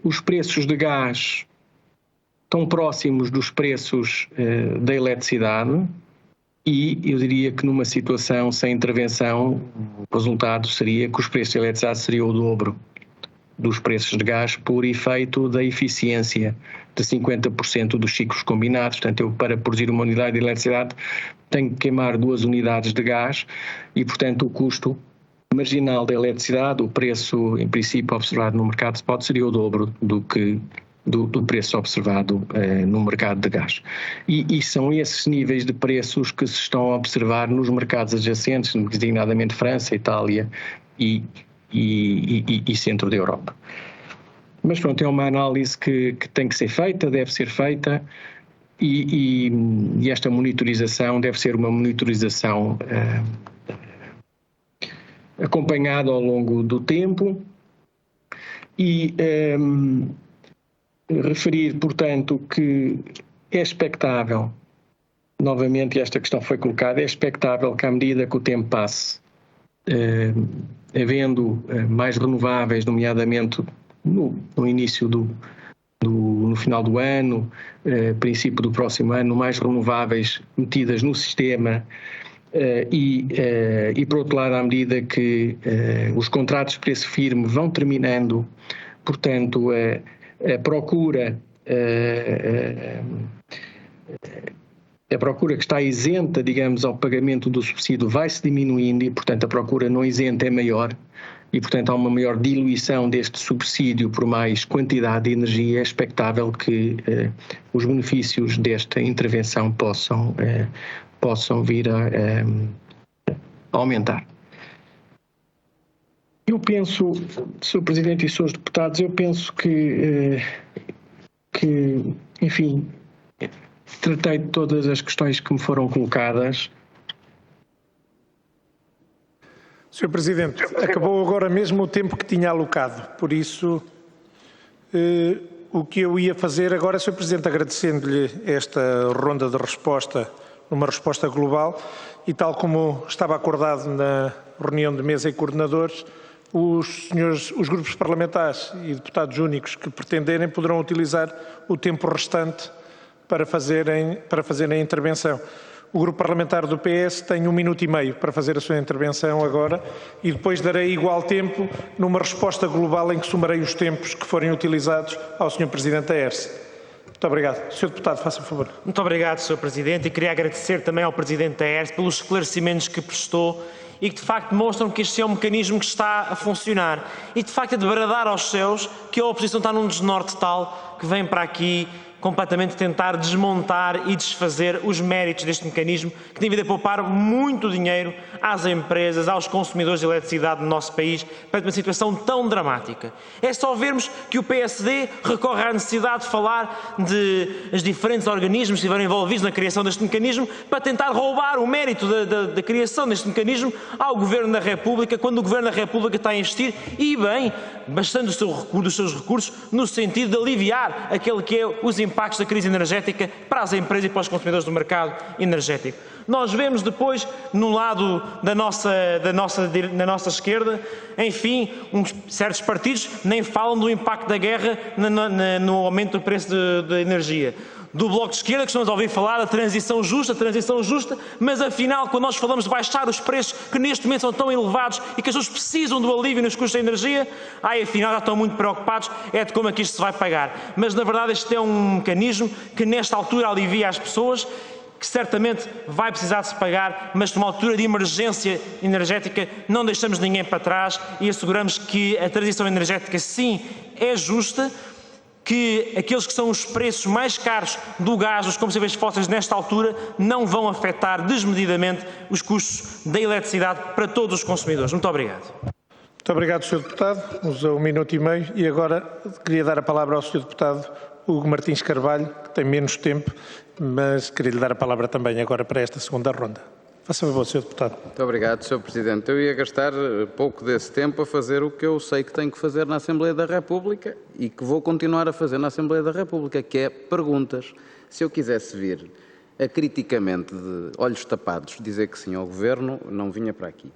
os preços de gás estão próximos dos preços da eletricidade e eu diria que numa situação sem intervenção o resultado seria que os preços da eletricidade seriam o dobro dos preços de gás por efeito da eficiência de 50% dos ciclos combinados. Portanto, eu, para produzir uma unidade de eletricidade, tenho que queimar 2 unidades de gás e, portanto, o custo marginal da eletricidade, o preço, em princípio, observado no mercado spot seria o dobro do preço observado no mercado de gás. E são esses níveis de preços que se estão a observar nos mercados adjacentes, designadamente França, Itália e centro da Europa. Mas pronto, é uma análise que tem que ser feita, deve ser feita, e esta monitorização deve ser uma monitorização acompanhada ao longo do tempo e referir, portanto, que é expectável, novamente esta questão foi colocada, é expectável que à medida que o tempo passe, havendo mais renováveis, nomeadamente no início no final do ano, princípio do próximo ano, mais renováveis metidas no sistema e por outro lado, à medida que os contratos de preço firme vão terminando, portanto, a procura que está isenta, digamos, ao pagamento do subsídio vai-se diminuindo e, portanto, a procura não isenta é maior e, portanto, há uma maior diluição deste subsídio por mais quantidade de energia. É expectável que os benefícios desta intervenção possam vir a aumentar. Eu penso, Sr. Presidente e Srs. Deputados, eu penso que enfim, tratei de todas as questões que me foram colocadas. Sr. Presidente, acabou agora mesmo o tempo que tinha alocado, por isso o que eu ia fazer agora, Sr. Presidente, agradecendo-lhe esta ronda de resposta, uma resposta global, e tal como estava acordado na reunião de mesa e coordenadores, os grupos parlamentares e deputados únicos que pretenderem poderão utilizar o tempo restante para fazerem a intervenção. O grupo parlamentar do PS tem 1 minuto e meio para fazer a sua intervenção agora e depois darei igual tempo numa resposta global em que somarei os tempos que forem utilizados ao Sr. Presidente da ERSE. Muito obrigado. Sr. Deputado, faça favor. Muito obrigado, Sr. Presidente, e queria agradecer também ao Presidente da ERSE pelos esclarecimentos que prestou e que de facto mostram que este é um mecanismo que está a funcionar e de facto é de bradar aos céus que a oposição está num desnorte tal que vem para aqui completamente tentar desmontar e desfazer os méritos deste mecanismo que tem vindo a poupar muito dinheiro às empresas, aos consumidores de eletricidade no nosso país, perante uma situação tão dramática. É só vermos que o PSD recorre à necessidade de falar de os diferentes organismos que estiveram envolvidos na criação deste mecanismo para tentar roubar o mérito da criação deste mecanismo ao Governo da República, quando o Governo da República está a investir, e bem, bastante dos seus recursos, no sentido de aliviar aquele que é os impactos da crise energética para as empresas e para os consumidores do mercado energético. Nós vemos depois, no lado da nossa esquerda, enfim, certos partidos nem falam do impacto da guerra no aumento do preço da energia. Do Bloco de Esquerda, que estamos a ouvir falar da transição justa, mas afinal, quando nós falamos de baixar os preços que neste momento são tão elevados e que as pessoas precisam do alívio nos custos da energia, afinal já estão muito preocupados de como é que isto se vai pagar. Mas na verdade este é um mecanismo que nesta altura alivia as pessoas, que certamente vai precisar de se pagar, mas numa altura de emergência energética não deixamos ninguém para trás e asseguramos que a transição energética sim é justa, que aqueles que são os preços mais caros do gás, dos combustíveis fósseis nesta altura, não vão afetar desmedidamente os custos da eletricidade para todos os consumidores. Muito obrigado. Muito obrigado, Sr. Deputado. Usa 1 minuto e meio e agora queria dar a palavra ao Sr. Deputado Hugo Martins Carvalho, que tem menos tempo, mas queria lhe dar a palavra também agora para esta segunda ronda. Faça favor, Sr. Deputado. Muito obrigado, Sr. Presidente. Eu ia gastar pouco desse tempo a fazer o que eu sei que tenho que fazer na Assembleia da República e que vou continuar a fazer na Assembleia da República, que é perguntas. Se eu quisesse vir acriticamente, de olhos tapados, dizer que sim ao Governo, não vinha para aqui.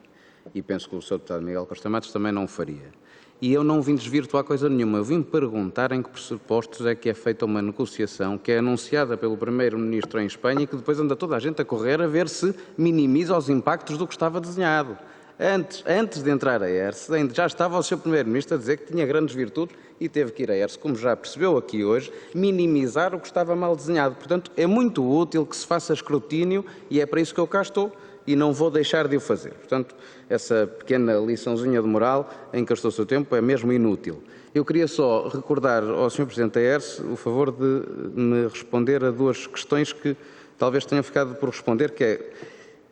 E penso que o Sr. Deputado Miguel Costa Matos também não o faria. E eu não vim desvirtuar coisa nenhuma, eu vim perguntar em que pressupostos é que é feita uma negociação que é anunciada pelo Primeiro-Ministro em Espanha e que depois anda toda a gente a correr a ver se minimiza os impactos do que estava desenhado. Antes de entrar a ERSE, já estava o Sr. Primeiro-Ministro a dizer que tinha grandes virtudes e teve que ir a ERSE, como já percebeu aqui hoje, minimizar o que estava mal desenhado. Portanto, é muito útil que se faça escrutínio e é para isso que eu cá estou e não vou deixar de o fazer. Portanto, essa pequena liçãozinha de moral em que gastou o seu tempo é mesmo inútil. Eu queria só recordar ao Sr. Presidente da ERSE o favor de me responder a duas questões que talvez tenha ficado por responder, que é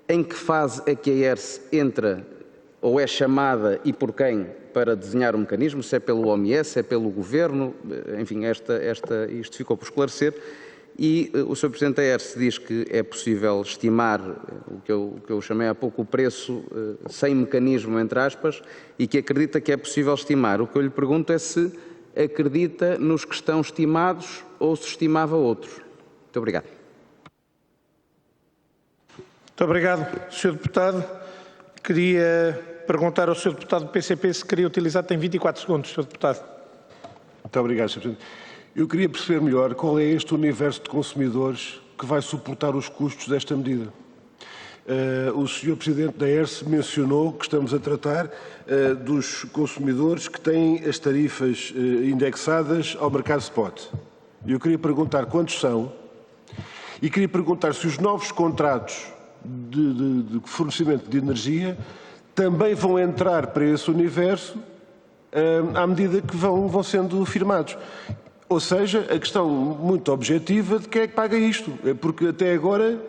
em que fase é que a ERSE entra ou é chamada e por quem para desenhar o mecanismo, se é pelo OMS, se é pelo Governo, enfim, isto ficou por esclarecer. E o Sr. Presidente da ERSE diz que é possível estimar o que eu chamei há pouco o preço sem mecanismo, entre aspas, e que acredita que é possível estimar. O que eu lhe pergunto é se acredita nos que estão estimados ou se estimava outros. Muito obrigado. Muito obrigado, Sr. Deputado. Queria perguntar ao Sr. Deputado do PCP se queria utilizar, tem 24 segundos, Sr. Deputado. Muito obrigado, Sr. Presidente. Eu queria perceber melhor qual é este universo de consumidores que vai suportar os custos desta medida. O Sr. Presidente da ERSE mencionou que estamos a tratar dos consumidores que têm as tarifas indexadas ao mercado spot. Eu queria perguntar quantos são e queria perguntar se os novos contratos de fornecimento de energia também vão entrar para esse universo à medida que vão sendo firmados. Ou seja, a questão muito objetiva de quem é que paga isto, porque até agora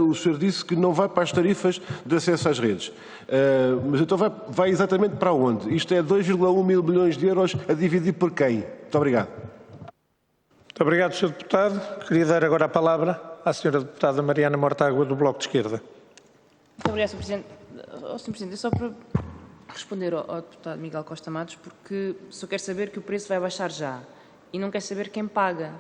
o senhor disse que não vai para as tarifas de acesso às redes. Mas então vai exatamente para onde? Isto é 2,1 mil milhões de euros a dividir por quem? Muito obrigado. Muito obrigado, Sr. Deputado. Queria dar agora a palavra à Sra. Deputada Mariana Mortágua, do Bloco de Esquerda. Muito obrigado, Sr. Presidente. Sr. Presidente, é só para responder ao deputado Miguel Costa Matos, porque só quer saber que o preço vai baixar já e não quer saber quem paga.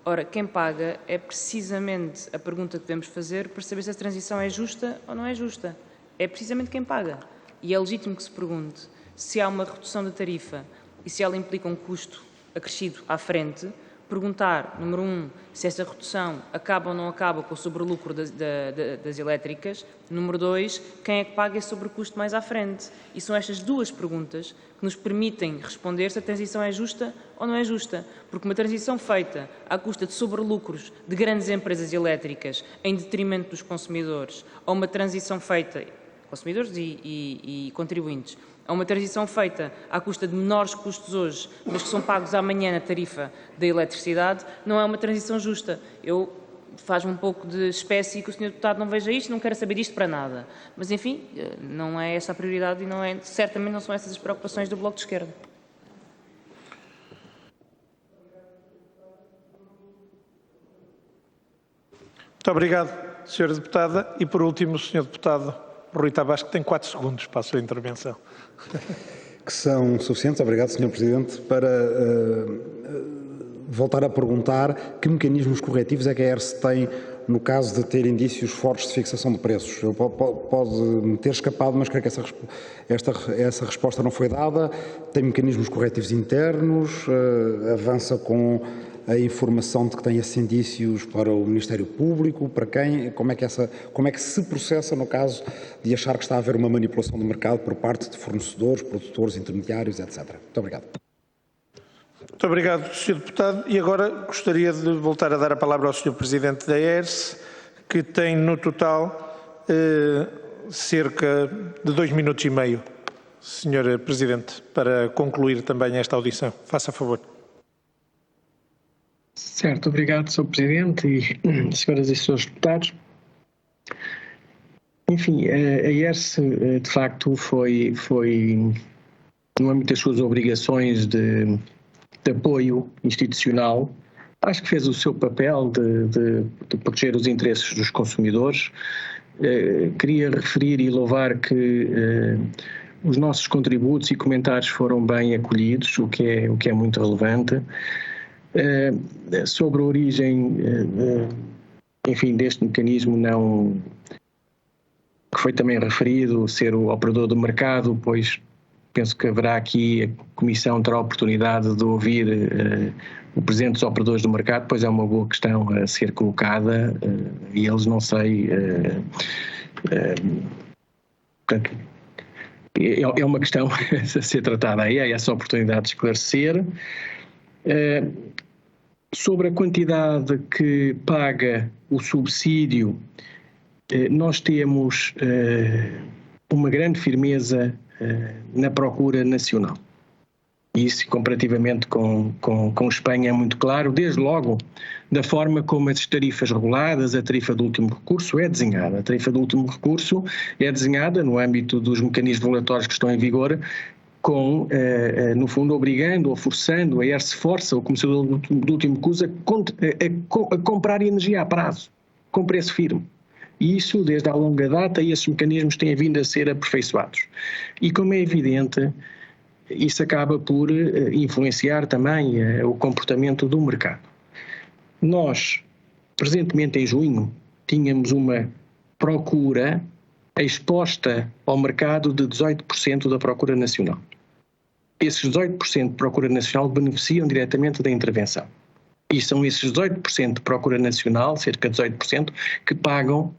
Ora, quem paga é precisamente a pergunta que devemos fazer para saber se a transição é justa ou não é justa. É precisamente quem paga. E é legítimo que se pergunte se há uma redução da tarifa e se ela implica um custo acrescido à frente, perguntar, número 1, se essa redução acaba ou não acaba com o sobrelucro das elétricas. Número 2, quem é que paga esse sobrecusto mais à frente? E são estas duas perguntas que nos permitem responder se a transição é justa ou não é justa. Porque uma transição feita à custa de sobrelucros de grandes empresas elétricas em detrimento dos consumidores, ou uma transição feita, consumidores e contribuintes, a uma transição feita à custa de menores custos hoje, mas que são pagos amanhã na tarifa da eletricidade, não é uma transição justa. Faz-me um pouco de espécie que o Sr. Deputado não veja isto, não quero saber disto para nada. Mas, enfim, não é essa a prioridade e certamente não são essas as preocupações do Bloco de Esquerda. Muito obrigado, Sra. Deputada. E, por último, o Sr. Deputado Rui Tavares, que tem 4 segundos para a sua intervenção. Que são suficientes, obrigado, Sr. Presidente, para voltar a perguntar que mecanismos corretivos é que a ERSE tem no caso de ter indícios fortes de fixação de preços. Pode ter escapado, mas creio que essa resposta não foi dada. Tem mecanismos corretivos internos, avança com a informação de que tem esses indícios para o Ministério Público, para quem, como é que se processa no caso de achar que está a haver uma manipulação do mercado por parte de fornecedores, produtores, intermediários, etc. Muito obrigado. Muito obrigado, Sr. Deputado. E agora gostaria de voltar a dar a palavra ao Sr. Presidente da ERSE, que tem no total cerca de 2 minutos e meio, Sr. Presidente, para concluir também esta audição. Faça favor. Certo, obrigado, Sr. Presidente e senhoras e senhores deputados. Enfim, a ERSE, de facto, foi no âmbito das suas obrigações de apoio institucional, acho que fez o seu papel de proteger os interesses dos consumidores. Queria referir e louvar que os nossos contributos e comentários foram bem acolhidos, o que é muito relevante. Sobre a origem, enfim, deste mecanismo que foi também referido, ser o operador do mercado, pois penso que haverá aqui, a Comissão terá a oportunidade de ouvir o Presidente dos Operadores do Mercado, pois é uma boa questão a ser colocada e eles não sei, portanto, é uma questão a ser tratada aí, há essa oportunidade de esclarecer. Sobre a quantidade que paga o subsídio, nós temos uma grande firmeza na procura nacional. Isso, comparativamente com Espanha, é muito claro, desde logo da forma como as tarifas reguladas, a tarifa de último recurso é desenhada. A tarifa de último recurso é desenhada no âmbito dos mecanismos regulatórios que estão em vigor, no fundo, obrigando ou forçando a ERSE força o comerciador do último recurso a comprar energia a prazo, com preço firme. E isso, desde há longa data, esses mecanismos têm vindo a ser aperfeiçoados. E, como é evidente, isso acaba por influenciar também o comportamento do mercado. Nós, presentemente em junho, tínhamos uma procura exposta ao mercado de 18% da procura nacional. Esses 18% de procura nacional beneficiam diretamente da intervenção. E são esses 18% de procura nacional, cerca de 18%, que pagam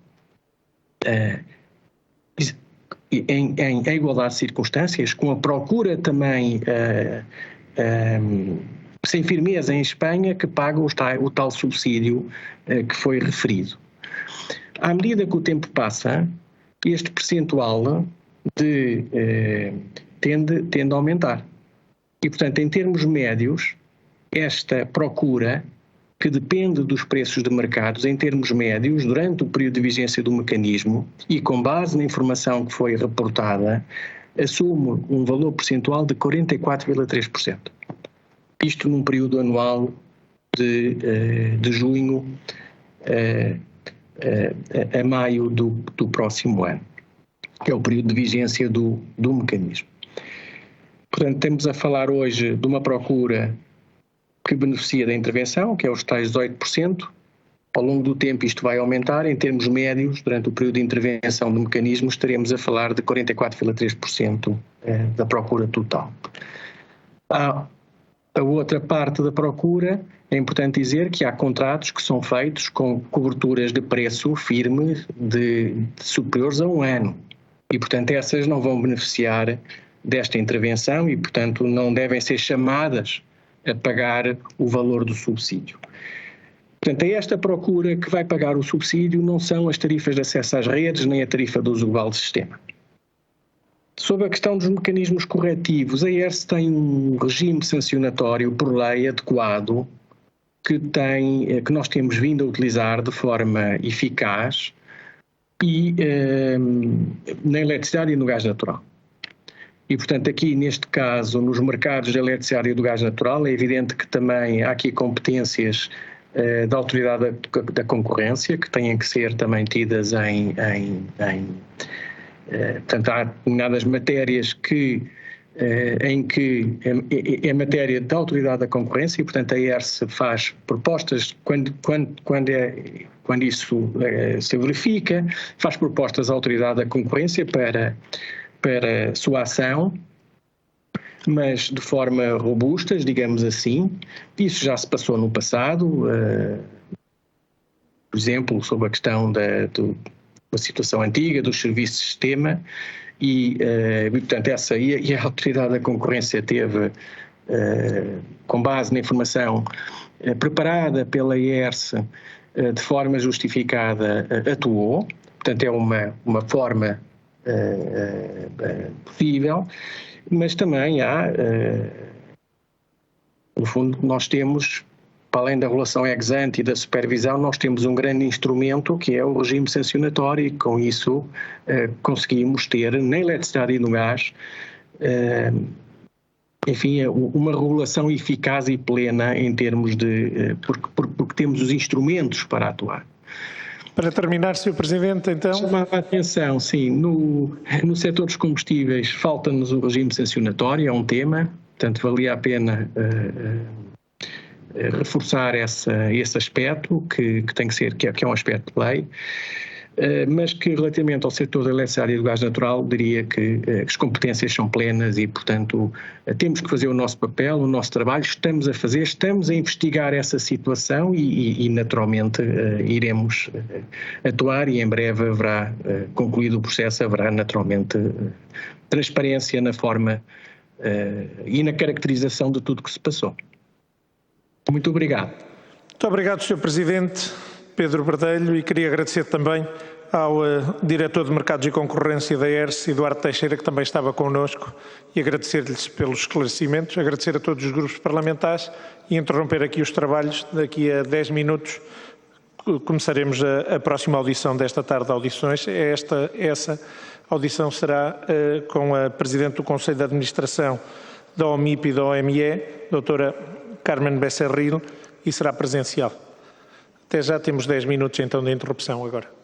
em igualdade de circunstâncias, com a procura também sem firmeza em Espanha, que pagam o tal subsídio que foi referido. À medida que o tempo passa, este percentual tende a aumentar. E, portanto, em termos médios, esta procura, que depende dos preços de mercados, em termos médios, durante o período de vigência do mecanismo e com base na informação que foi reportada, assume um valor percentual de 44,3%. Isto num período anual de junho a maio do próximo ano, que é o período de vigência do mecanismo. Portanto, estamos a falar hoje de uma procura que beneficia da intervenção, que é os tais 18%. Ao longo do tempo isto vai aumentar. Em termos médios, durante o período de intervenção do mecanismo, estaremos a falar de 44,3% da procura total. A outra parte da procura, é importante dizer que há contratos que são feitos com coberturas de preço firme de superiores a um ano. E, portanto, essas não vão beneficiar desta intervenção e, portanto, não devem ser chamadas a pagar o valor do subsídio. Portanto, é esta procura que vai pagar o subsídio, não são as tarifas de acesso às redes, nem a tarifa de uso global do sistema. Sobre a questão dos mecanismos corretivos, a ERSE tem um regime sancionatório por lei adequado que nós temos vindo a utilizar de forma eficaz e na eletricidade e no gás natural. E, portanto, aqui, neste caso, nos mercados da eletricidade e do gás natural, é evidente que também há aqui competências da Autoridade da Concorrência, que têm que ser também tidas portanto, há determinadas matérias em que é matéria da Autoridade da Concorrência e, portanto, a ERSE faz propostas, quando isso se verifica, faz propostas à Autoridade da Concorrência para sua ação, mas de forma robustas, digamos assim. Isso já se passou no passado, por exemplo, sobre a questão da situação antiga dos serviços de sistema e portanto, a Autoridade da Concorrência teve, com base na informação preparada pela ERSE, de forma justificada, atuou. Portanto, é uma forma possível, mas também há, no fundo, nós temos, para além da regulação ex ante e da supervisão, nós temos um grande instrumento que é o regime sancionatório e com isso conseguimos ter na eletricidade e no gás, enfim, uma regulação eficaz e plena em termos de, porque temos os instrumentos para atuar. Para terminar, Sr. Presidente, então... Chamar a atenção, sim, no setor dos combustíveis falta-nos o regime sancionatório, é um tema, portanto valia a pena reforçar esse aspecto, que tem que ser, que é um aspecto de lei, mas que relativamente ao setor da eletricidade e do gás natural, diria que as competências são plenas e, portanto, temos que fazer o nosso papel, o nosso trabalho, estamos a investigar essa situação e naturalmente, iremos atuar e em breve haverá, concluído o processo, haverá naturalmente transparência na forma e na caracterização de tudo que se passou. Muito obrigado. Muito obrigado, Sr. Presidente Pedro Bardelho, e queria agradecer também ao Diretor de Mercados e Concorrência da ERSE, Eduardo Teixeira, que também estava connosco, e agradecer-lhes pelos esclarecimentos, agradecer a todos os grupos parlamentares e interromper aqui os trabalhos. Daqui a 10 minutos começaremos a próxima audição desta tarde de audições. Essa audição será com a Presidente do Conselho de Administração da OMIP e da OME, doutora Carmen Becerril, e será presencial. Até já, temos 10 minutos então de interrupção agora.